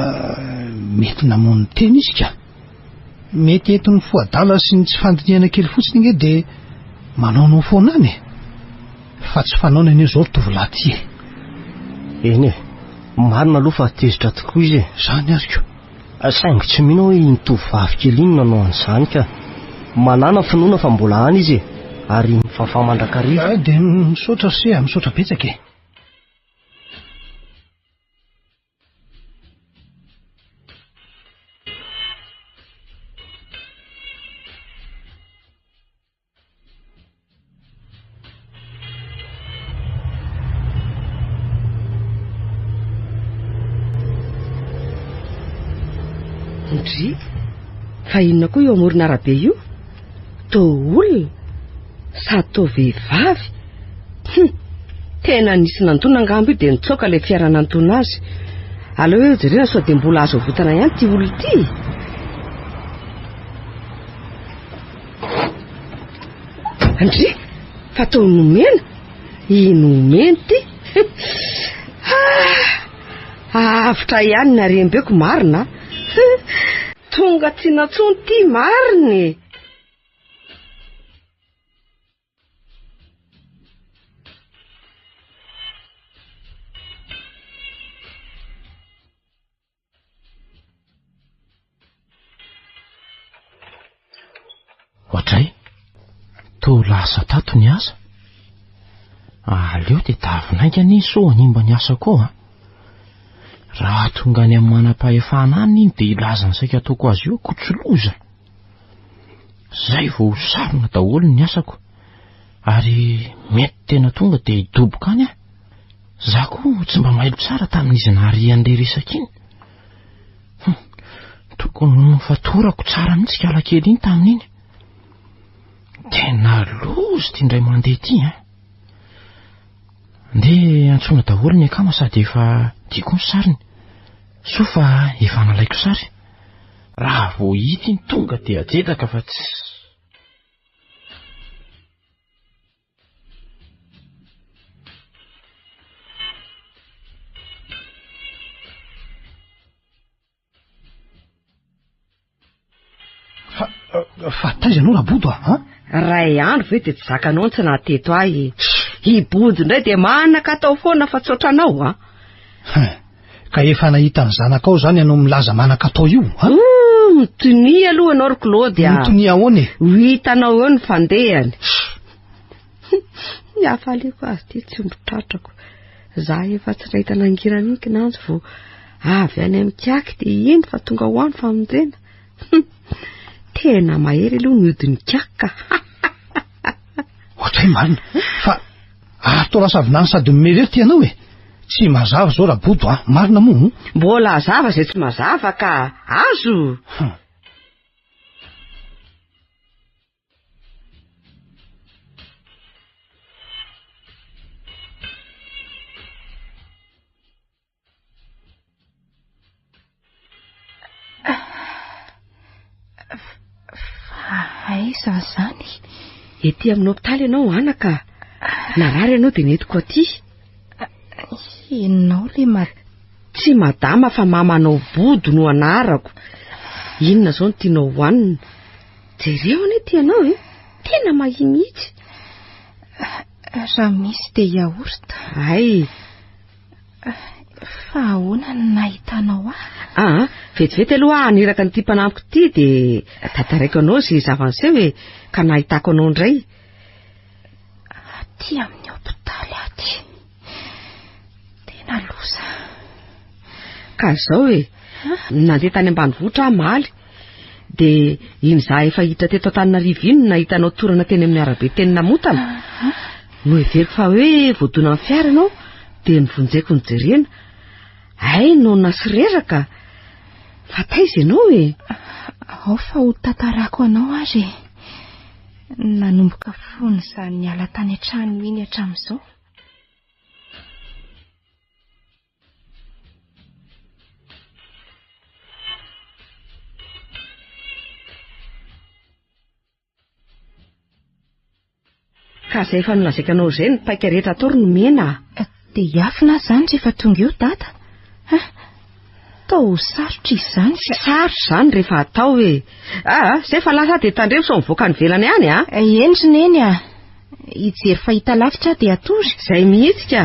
mety namono teny izy ka. Mety eto ny foadala sy ny tsy fandiniana kely fotsiny nge dia manao foana any e. Fa tsy fanaona eny izao tovolahy ty e.
Eny e, marina aloha fa tezitra tokoa izy e.
Zany azoko.
Saingy tsy mino hoe iny tovovavy kely iny nanao an'izany ka. Manana finoana fa mbola any izy e. Ary mifafa mandrakariva.
Dia misaotra se, misaotra betsaka e.
Ndry, fa inona koa eo amorona arabe io? Tô olona, sa tô vehivavy, Tena nisy nantona angambo io dia nitsoaka ilay fiara nantona azy. Aleo hoe jerena sao dia mbola azo votana ihany ty olo ity. Andry, fa tao nomena. Inomena ty. Avitra ihany na rembeko marina. Tonga tsy natsony ty mariny.
Ohatray, to lasa tato ny asa. Aleo dia davinainga ny soanimba ny asa koa. Raha tonga any amin'ny manam-pahefana any iny dia ilaza ny saika ataoko azy io kotsoloza. Zay vao sarona daholo ny asako. Ary mety tena tonga dia hidoboka any aho. Za koa tsy mba mailo tsara tamin'izy naharian'ilay resaka iny. Tokony fatorako tsara mihitsy kala kely iny tamin'iny. Tena lozy ty indray mandeha ty. Nde antsona daholo ny akama sady efa tiako ny sariny. So fa efa nalaiko sary. Raha vao hita iny tonga dia ajetaka fa tsy...
Fa taiza anao rabodo
Ray andro ve dia tsy zakanao tsy nateto ahy. Hibodo indray dia manaka atao foana fa tsotra anao
Ka efa nahita ny zanakao zany ianao milaza manaka atao io
Mitony aloha anao ry Claude.
Mitony ahoana e?
Ho hitanao eo ny fandehany. Niafaliako azy ty tsy ombotratrako. Za efa tsy nahita nangirana iny kinanjo vao avy any amin'ny kiaky dia iny fa tonga ho any famonjena. Tena mahery aloha mihodiny kiaka.
Ohatray marina. Fa atao lasa avinany sady mimerery ty ianao e. Tsy mazava zao rabodo marina moa.
Mbola azava zay tsy mazava ka azo.
Aiza zany?
Ety amin'ny hopitaly ianao anaka. Narary ianao dia netiko aty.
Ianao le
tsy madama fa mamanao bodo no anarako. Inona zao no tianao hoanina? Jereo ane ty ianao tena mahimitsy.
Raha misy dia yaourt.
Ay.
Fa ahoana no nahitanao ahy?
Vetivety aloha aniraka ny ty mpanampiko ty dia tataraiko anao izay zava-niseho ka nahitako anao indray.
Aty amin'ny hopitaly aty. Tena loza.
Ka zao nandeha tany ambanivohitra maly. Dia iny za efa hiditra teto Antananarivo iny nahitanao torana teny amin'ny arabe teny Namotana. No everiko fa hoe voadona amin'ny fiara ianao dia nivonjeko ny jerena. Ay no nasireraka. Fa taiza ianao
Ao fa ho tantarako anao azy. Nanomboka fony za niala tany an-trano iny hatramin'izao.
Ka zay efa nolazaika anao izay ny paika rehetra atao ry nomena.
Dia hiafina zany rehefa tonga eo dada. Tao sarotra izany.
Sarotra izany rehefa atao zay fa lasa dia tandremo sao mivoaka ny velany ihany
Endriny eny hijery fahita lavitra dia atory.
Zay mihitsika.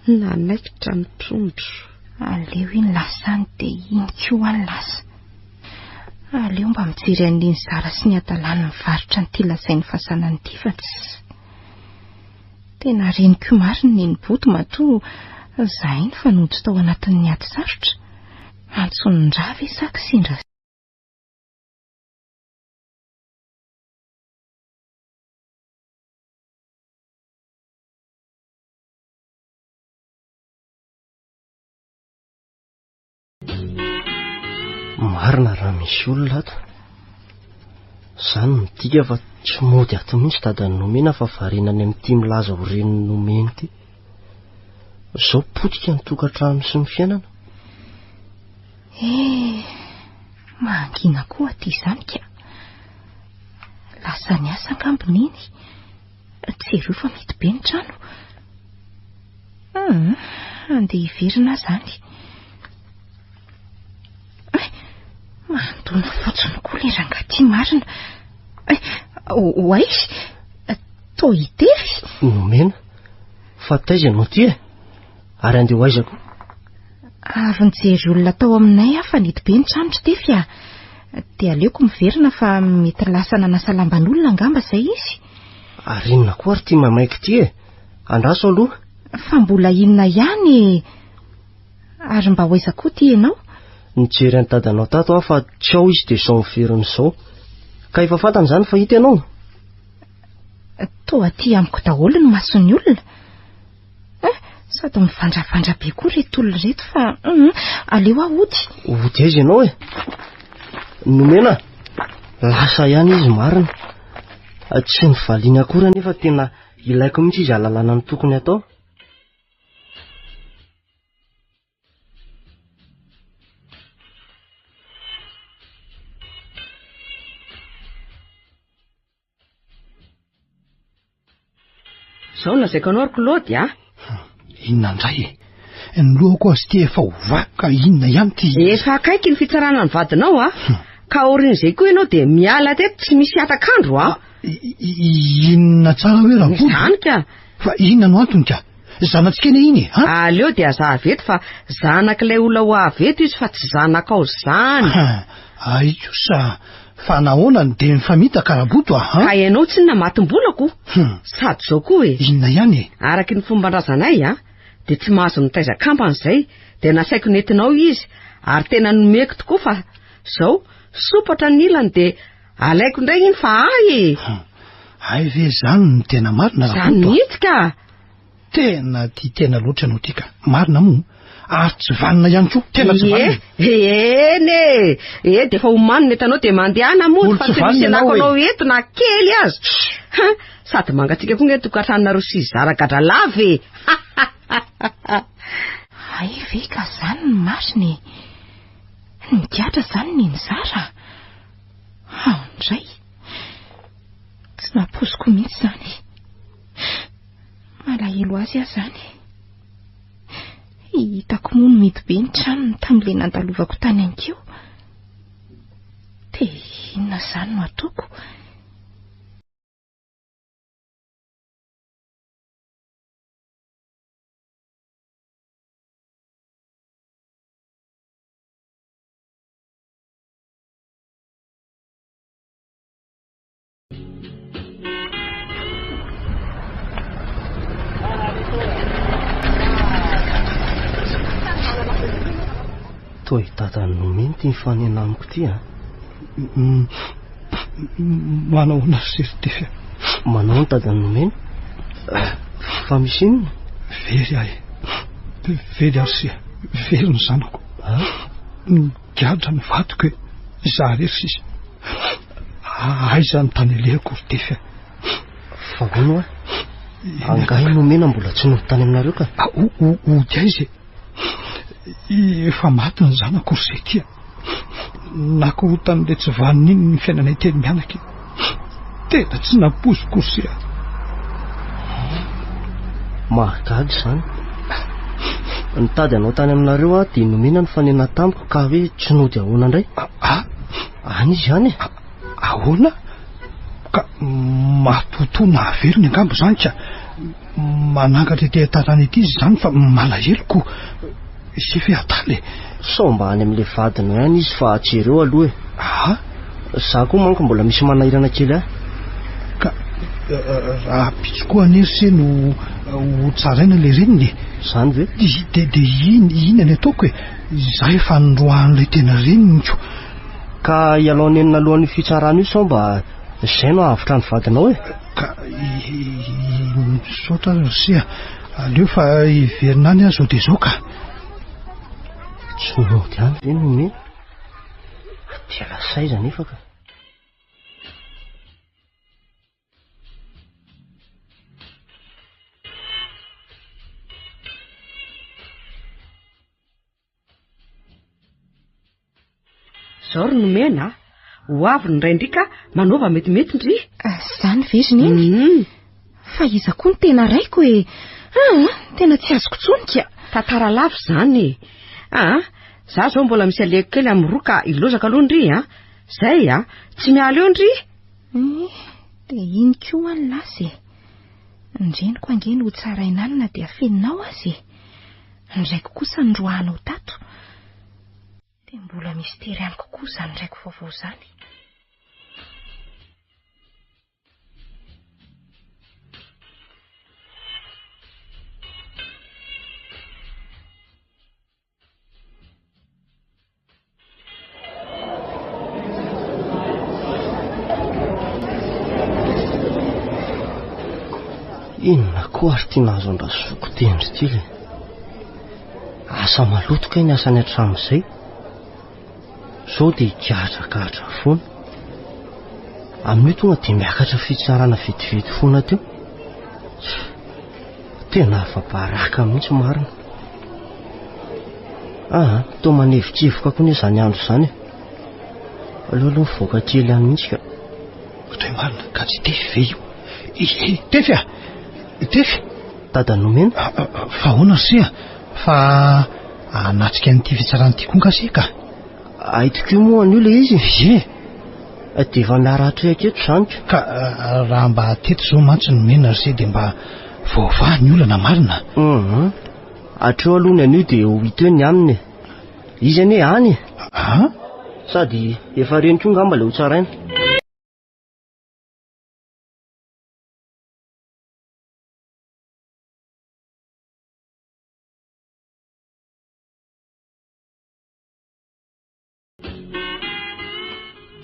Nanaikitra ny trondro.
Aleo iny lasany dia iny koa any lasa. Aleo mba mijery an'iny zara sy ny adalàna mivarotra ny ty lazain'ny fahasanany ty fa tsy. Tena reniko marina ny boto matoa za iny fanonjo tao anatin'ny ady sarotra. Antsonindra ve sakisindra.
Marina raha misy olona ato. Izany midika fa tsy mody ato mihitsy dadan'ny nomena fa varinany amin'ity milaza ho reniny nomeny ity. Izao potika ny tokantrano sy ny fiainana.
Mangina koa aty izany ka. Lasa ny asa angambony iny. Tsy ero fa mety be ny trano. Andeha hiverina zany. Mandona fotsiny koa le rangaty marina. Oay, to hitery.
Nomena, fa taiza no ty e? Ary andeha ho aiza koa?
Avy nijery olona tao aminay afa nety be ny trano tefy a. Dia aleoko miverina fa mety lasa nanasa lamban'olona angamba izay izy.
Ary inona koa ary ty mamaiky ty e? Andraso aloha?
Fa mbola inona ihany. Ary mba hoaiza koa ty ianao?
Nijery any dadanao tato fa tsy ao izy dia izao miverina izao. Ka efa fantany izany fa hita ianao?
Toa aty amiko daholo ny mason'ny olona. Sady mivandravandra be koa reto olona reto fa aleo ahody.
Ody aiza ianao e? Nomena, lasa ihany izy marina. Tsy ny valiana akory nefa tena ilaiko mihitsy izy ahalalana ny tokony atao.
Izao lazaiko anao Claude a?
Inona indray e? Ny lohako azy ty efa ho vaky inona ihany ty?
Efa akaiky ny fitsarana ny vadinao a. Ka orin'izay koa ianao dia miala teto tsy misy atakandro a.
Inona tsara hoe raha koa?
Izany ka.
Fa inona no antony ka? Zanatsika eny iny ha?
Aleo dia zaveto fa zanak'ilay olona ho aveto izy fa tsy zanakao izany.
Ay kosa fa nahoana dia mifamita karaboto ha?
Ka ianao tsy namatim-bolako. Sady izao koa e.
Inona ihany e?
Araky ny fomban-drazanay a, dia tsy mahazo nitaiza kampany izay, dia nasaiko nentinao izy, ary tena nomeko tokoa fa izao sopatra ny ilany dia alaiko indray iny fa ay e.
Ay ve zany ny tena marina raha
Zany mihitsy ka.
Tena tena loatra anao tika. Marina moa ary tsy vanina ihany koa. Tena tsy vanina.
Eny e. Dia efa homanina etanao dia mandehana moa fa tsy misy anako anao eto na kely azy. Sady mangatsika koa ny tokantranona roa sy zara-gadra lava e.
Ay ve ka zany ny marina e. Nigadra zany ny nizara. Indray tsy napoziko mihitsy zany. Malahelo azy aho zany. Hitako moa mety be ny tranony tamin'ilay nandalovako tany ankeo. Dia inona zany no ataoko?
Toa dadan'ny nomeny ty mifanena amiko ty a.
Manao na seritefy.
Manao ny dadan'ny nomeny? Fa misy inona?
Very ahy. Very arsia. Very ny zanako. Nigadra ny vatoko hoe za rery sisa. Aiza ny tany alehako tefy.
Fa hono a? Angahy nomena mbola tsy nohitany aminareo ka?
Ody aiza efa maty ny zanako izay tia. Nakorontan'ilay tsy vaniny iny ny fiainanay teny mianaka. Tena tsy napoziko sia.
Mahagaga izany. Nitady anao tany aminareo a dia nomena ny fanena tamiko ka hoe tsy nody ahoana indray. Any izy ihany e.
Ahoana? Ka matotoana averiny angambo izany ka. Manangatra ety tanàna ety izy izany fa malahelo sy fe ataly.
Sao mba any amin'ilay vadina ihany izy fa jereo aloha e. Za koa manko mbola misy manahirana kely ahy.
Ka raha pitsikoa anery no ho tsaraina ilay reniny.
Zany ve?
Dia ina ny ataoko e. Za efa nroahan'ilay tena reniny ko.
Ka ialao nenina alohan'ny fitsarana io sao mba izay no avitra ny vadinao e.
Ka saotra sia aleo fa hiverina any azo dia izao ka.
Tsy nody any ve nomena? Dia lasaiza nefa ka.
zao ry nomena ho avy ny ray ndrika manaova metimety ndry.
Zany veziny eny. Fa iza koa ny tena raiko hoe tena tsy azoko tsonika.
Tantara lavo zany. Za zao mbola misy aleko kely amin'ny roa ka ilozaka aloha ndry zay tsy miala eo ndry.
Dia iny koa any lasy. Ndreniko angeny ho tsara inanina dia afeninao azy. Ndraiky kosa nroahanao tato. Dia mbola mistery any kokoa zany raiko vaovao zany.
Inona koa ary tiana azo andrasoko tendry ty le. Asa malotoka iny asany hatramin'izay. Sao dia hikahatra foana. Amin'io tonga dia miakatra fitsarana vetivety foana teo. Tena afa-baraka mihitsy marina. Toa manevitrivoka koa ny izany andro izany. Aloha mivoaka kely any mihitsy ka.
Ohatray marina ka tsy tefy ve io. Tefy Tefy.
Dada nomena.
Fa hoana sia fa anatrika an'ity fitsarana ity koa kasika.
Aitoko moa an'io le izy. Dia efa miarahatra aketo zany
ka raha mba teto zao mantsy nomena ry dia mba vaovah ny olana marina.
Hatreo aloha ny an'io dia ho hita eo ny aminy. Izy anie any. Sady efa reny koa ngamba le ho tsaraina.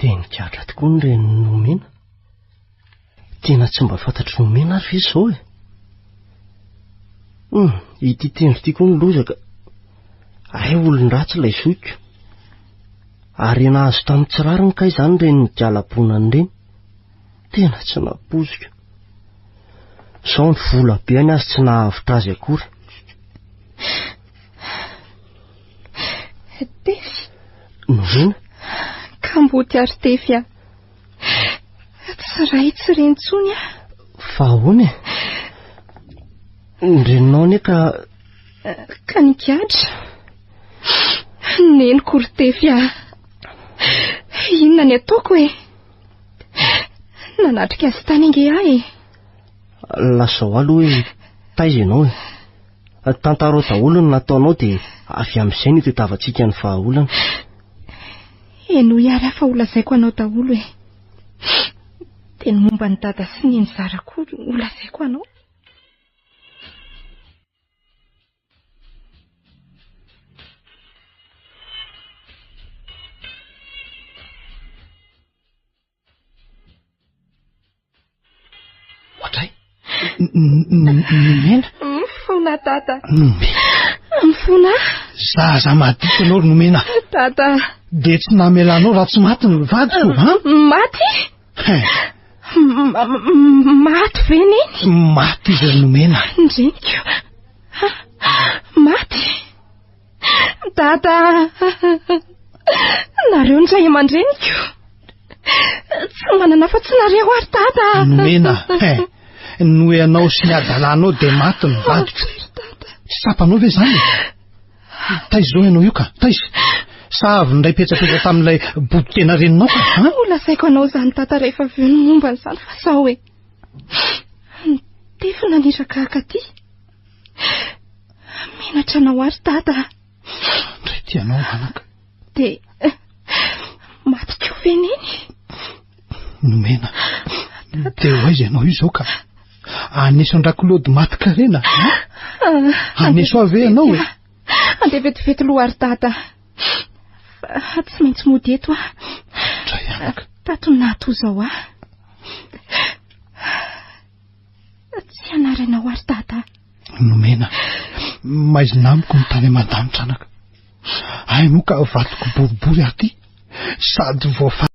Tena katra tokoa ny reny nomena. Tena tsy mba fantatry nomena ary izy zao ity tendry ity koa ny lozaka. Olon-dratsy ilay zoiko. Ary nahazo tamin'ny tsirariny ka izany reny ny diala-bonany reny. Tena tsy napoziko. Sao ny vola be any azy tsy nahavitra azy akory.
Tefy.
Nomena.
Ka mboty ary tefy tsy ray tsy reny tsony
Fa ahoana Ndrenonao anie
ka nikatra. Neniko ry tefy inona ny ataoko nanatrika azy tany inge
Lasao aloha hoe taiza ianao Tantarao daholo ny nataonao dia avy amin'izay ny tetavantsika ny vahaolana.
Eno ihary afa olazaiko anao daholo dia ny momba ny dada sy ny zarako olazaiko anao.
Ohatray nomena.
Mifona dada. Mifona.
Zaza madika anao ry nomena.
Dada.
Dia tsy namelanao raha tsy maty ny vadiko
Maty? Maty ve neny?
Maty izy ry nomena.
Ndreniko. Maty? Dada. Nareo ndray aman-dreniko. Tsy manana fa tsy nareo ary dada.
Nomena. Noho ianao sy ny adalanao dia maty ny vadiko. Tsy tsapanao ve zany? Taiza zao ianao io ka? Taiza? Sa avy ndray petsapetra tamin'ilay body tena reninao ka?
Olazaiko anao zany tata rehefa avy eo ny momba n'izany fa sao tefy naniraka akaty. Menatra anao ary tata.
Ndray tianao anaka.
Dia maty koa ve neny?
Nomena. Dia hoaiza ianao io zao ka? Aneso andrakolody maty karena? Aneso avy ianao
andeha vetivety loha ary tata. Tsy maintsy mody eto
Ndray anaka.
Tato nato zao tsy anaranao ary tata.
Nomena. Maizina amiko ny tany aman-danitra anaka. Ay moa ka vatoko boribory aty sady voafa.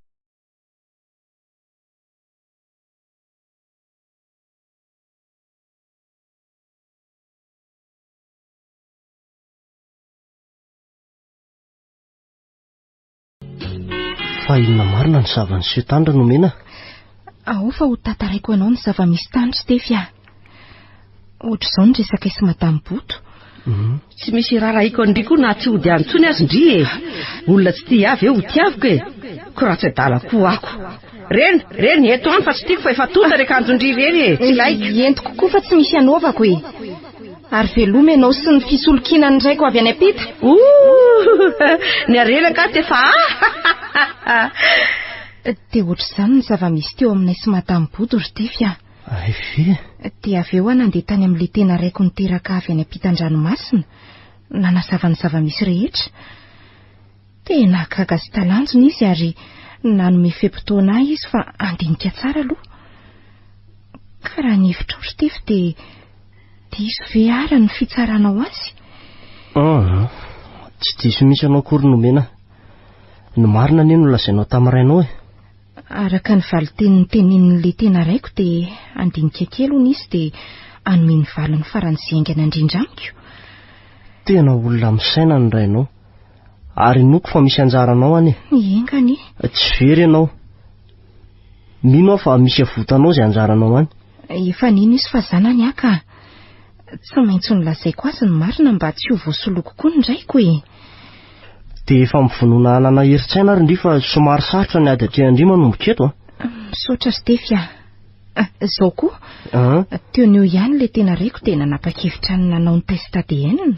Fa inona marina ny zava-niseho tandra nomena?
Ao fa ho tataraiko anao ny zava-misy tandry Stefy. Ohatr'izao ny resaka isy Madame Boto.
Tsy misy raraiko andriko na tsy hody antsony azy ndry e. Olona tsy tia avy eo ho tiaviko e. Ko raha tsy adalako ako. Reny eto any fa tsy tiako fa efa tota rekanjondry reny e. Tsy laiko.
Entiko koa fa tsy misy anaovako e. Ary veloma ianao sy ny fisolokiana ny raiko avy any ampita.
Ny arelaka tefa
Dia ohatr'izany ny zava-misy teo aminay sy Madame Boto ry Stefy.
Ve?
Dia avy eo nandeha tany amin'ilay tena raiko niteraka avy any ampitan-dranomasina, nanazava ny zava-misy rehetra. Tena gaga sy talanjona izy ary nanome fepitoana ahy izy fa andinika tsara aloha. Ka raha ny hevitra ry Stefy dia diso ve ara ny fitsaranao azy?
Tsy diso mihitsy anao akory nomena. Ny marina anie no lazainao tamin'irainao e.
Araka ny valiteniny tenin'ilay tena raiko dia andinika kely hono izy dia anome ny valiny farany zengana indrindra amiko.
Tena olona misaina ny rainao. Ary noko fa misy anjaranao any.
Engany.
Tsy very ianao. Mino aho fa misy avotanao izay anjaranao any.
Efa nino izy fa zanany aka. Tsy maintsy nolazaiko azy ny marina mba tsy ho voasoloko koa ny raiko e.
Dia efa mivonona anana herin-tsaina ary ndry fa somary sarotra ny ady atrehandry manomboka eto.
Misaotra Stefy. Izao koa. Teo ny eo ihany ilay tena raiko dia nanapa-kevitra ny nanao ny test ADN.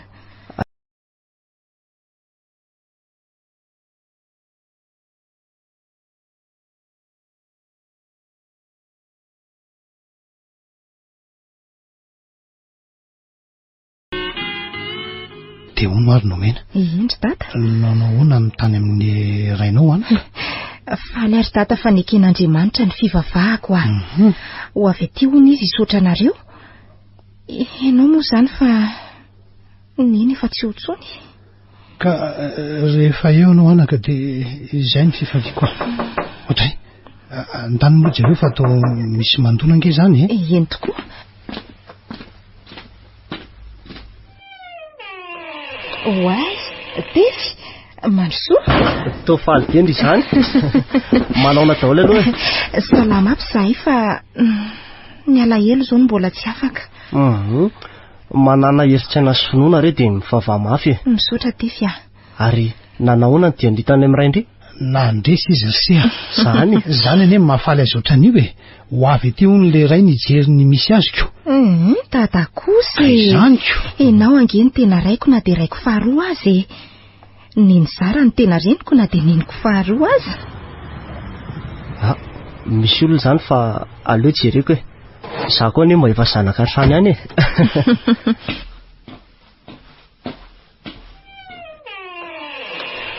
Dia hono ary nomena.
Indry data.
Nanao hoana ny tany amin'ny rainao any?
Faly ary data fa neken'Andriamanitra ny fivavahako ho avy aty hono izy isotra anareo. Ianao moa izany fa neny efa tsy hotsony.
Ka rehefa eo anao anaka dia izay ny fifaliako. Ohatray, andany moa jereo fa atao misy mandona ange izany e?
Eny tokoa. Oay, Tefy, mandrosoa.
Tao faly tendry izany. Manao daholo aloha.
Salama aby zahay fa ny alahelo izao mbola tsy afaka.
Manana herin-tsaina sy finoana re dia mivavaha mafy e.
Misaotra Tefy.
Ary nanahoana dia andritany amin'iray indry?
Nandresy izy risia.
Zany.
Zany anie mahafaly azy ohatran'io e. Ho avy aty hono ilay ray nijery misy azoko.
Dada kosa e.
Izanyko.
Enao ange ny tena raiko na dia raiko faharoa azy e. Neny Zara ny tena reniko na dia neniko faharoa azy.
Misy olona izany fa aleo jereko e. Izaho koa anie mba efa zanaka trany any e.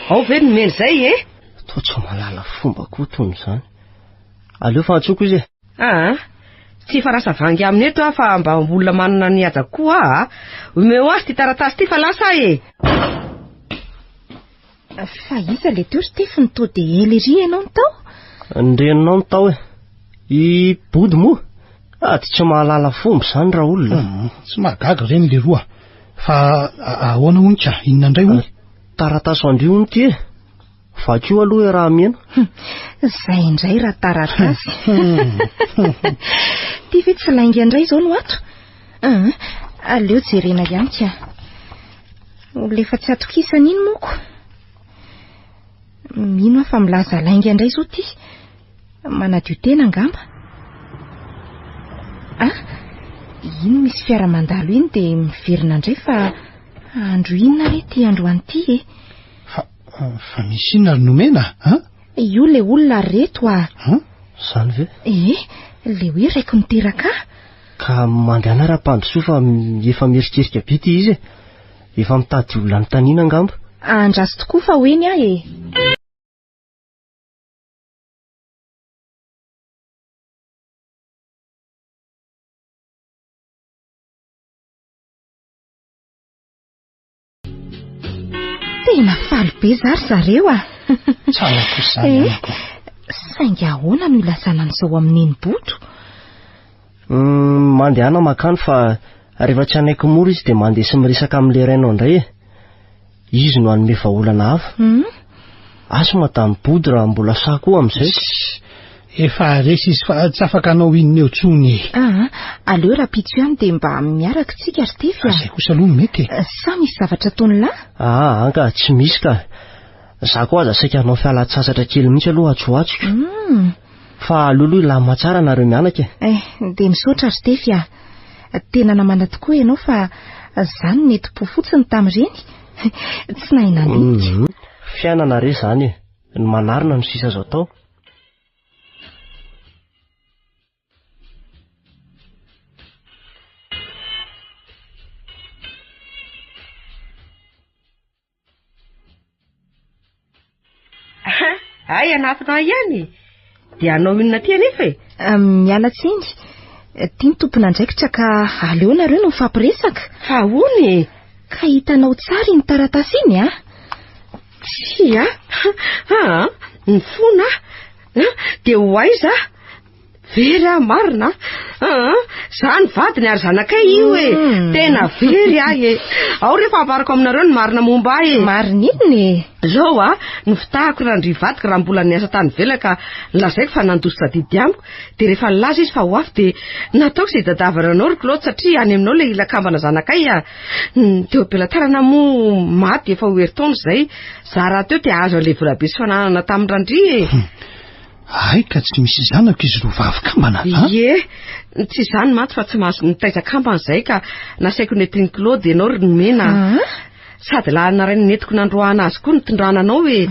Ao ve nomena izay e?
Toa tsy malala fomba koa tony izany. Aleo fa antsoko izy e.
Tsy farasa vangy aminy eto fa mba olona manana ny aja koa omeo azy ty taratasy ty fa lasa e.
Fa iza le teo Stefy ny to dia elery ianao ny tao?
Ndreninao ny tao e. I body moa. Tsy mahalala fomba izany raha olona.
Tsy mahagaga ireny le roa. Fa ahoana hono ka? Inona indray hono?
Taratasy andrio hono ty e. Vakio aloha e raha miena.
Izay indray raha taratasy. Ty ve tsy lainga indray izao no ato? Aleo jerena ihany ka. Olona efa tsy atokisana iny moko. Mino fa milaza lainga indray izao ty. Manadio tena angamba. Ino misy fiara mandalo iny dia miverina indray fa andro inona re ty androany ty e.
Fa misy inona ry nomena?
Io le olona reto
Zany ve?
Le hoe raiko niteraka.
Ka mandehana ra-pandrosoa fa efa mierikerika be ty izy e. Efa mitady olona ny tanina angamba.
Andraso tokoa fa hoeny ahy e. Tena faly be zary zareo
Tsara kosa izany ko.
Saingy ahoana no ilasana an'izao amin'iny Boto?
Mandehana makany fa rehefa tsy anaiko mora izy dia mandeha sy miresaka amin'ilay rainao indray e. Izy no hanome vahaolana hafa. Asa Madame Body raha mbola sako amin'izay.
Efa resy izy fa tsy afaka anao inona eo tsony.
Aleo raha pitso ihany dia mba miaraka tsika ry Stefy.
Izay kosa aloha mety.
Sa misy zavatra ataony lahy?
Anga tsy misy ka. Za koa aza saika anao fialan-tsasatra kely mihitsy aloha atsoatsika. Fa alohaloha ilama tsara nareo mianaka.
Dia misaotra ry Stefy. Tena namana tokoa ianao fa zany nety-po fotsiny tamin'ireny. Tsy nahina mihitsy.
Fiainana re zany. Ny manarina no sisa azo atao.
Ay, anatinao ihany. Dia anao inona ty anefa e?
Mialatsiny. Tia ny tompon'andraikitra ka aleo nareo no mifampiresaka.
Fa hono e?
Ka hitanao tsara iny taratasy iny
Tsy ny fona dia ho aiza? Very marina. Zany vadiny ary zanakay io e. Tena very e. Ao rehefa amparako aminareo ny marina momba e.
Marina inony e?
Zao no fitahako raha ndrivadika raha mbola niasa tany vela ka lazaiko fa nandosotra didy amiko. Dia rehefa laza izy fa ho afy dia nataoko izay dadavana anao ry Claude satria any aminao ilay ilakambana zanakay teo am-pelatanana moa maty efa ho heritaona izay. Za raha teo dia azo an'ilay vola be sy fananana tamin'ny randry e.
Ay, ka tsy misy zanako izy ro vavy-kambana.
Tsy izany maty fa tsy mahazo nitaiza-kambana izay ka nasaiko netiny Claude ianao ry nomena. Sady lahana ray netiko nandroahana azy koa nitondrana anao e.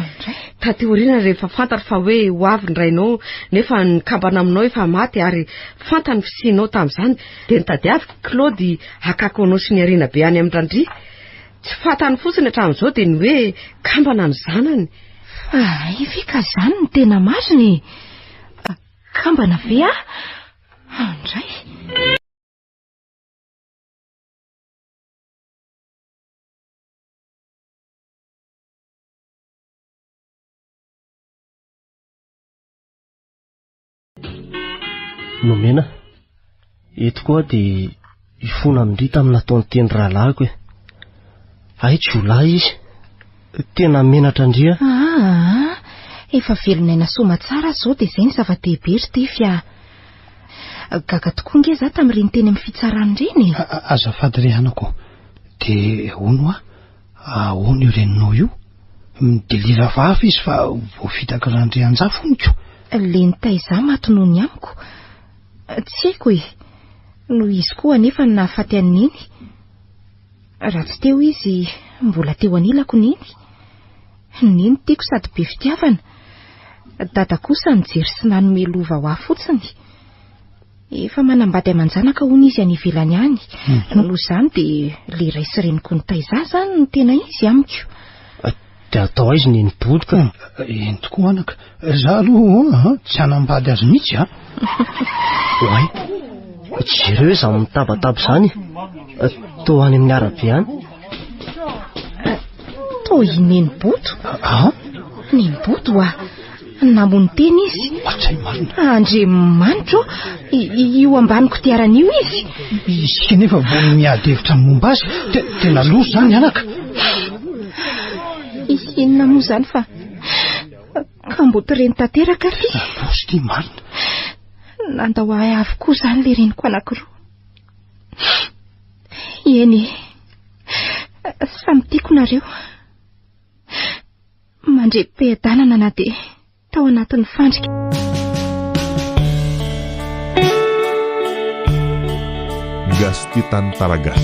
Tateoriana rehefa fantatra fa hoe ho avy ny rainao nefa ny kambana aminao efa maty ary fantany fisianao tamin'izany dia nitadiaviko Claude hakako anao sy niarina be any amin'ny randry. Tsy fantany fotsiny hatramin'izao dia ny hoe kambana ny zanany.
Ive ka zany ny tena mariny. Kambana ve andray.
Nomena, eto koa dia ifona amin'ny tamin'ny nataony teny rahalahiko e. Ay, jolahy izy. Tena menatra ndria.
Efa velonay nasoma tsara zao dia izay ny zava-dehibe ry Stefy. Gaga tokoa nge za tamin'ireny teny amin'ny fitsarany ireny.
Azafady ry anako. Dia hono ahoana io reninao io? Midelira vavy izy fa voafitaka randry anjafoniko.
Le nitaiza maty noho ny amiko. Tsy haiko e. Noho izy koa anefa nahafaty an'iny. Raha tsy teo izy mbola teo anilako niny. Niny tiako sady be fitiavana. Dada kosa nijery sy nanome lova ho ahy fotsiny. Efa manambady aman-janaka hono izy any ivelany any. Noho izany dia le ray sy reniko nitaiza zany no tena izy amiko.
Dia atao aizy ny nibodoka.
Eny tokoa anaka. Za aloha tsy hanambady azy mihitsy
Oay, jereo za mitabataba izany. Toa any amin'ny arabe any.
Toa iny Nimboto. Nimboto namony teny izy. Andriamanitra io ambany kodiaran'io izy.
Isika nefa vao miady hevitra momba azy. Tena loso zany anaka.
Inona moa zany fa kamboty reny tanteraka ty.
Loso ty marina.
Nandao ahy avokoa zany le reniko anankiroa. Eny, samy tiako nareo. Mandrem-pehadanana na dia tao anatin'ny fandrika.
Gas Titan Taragas.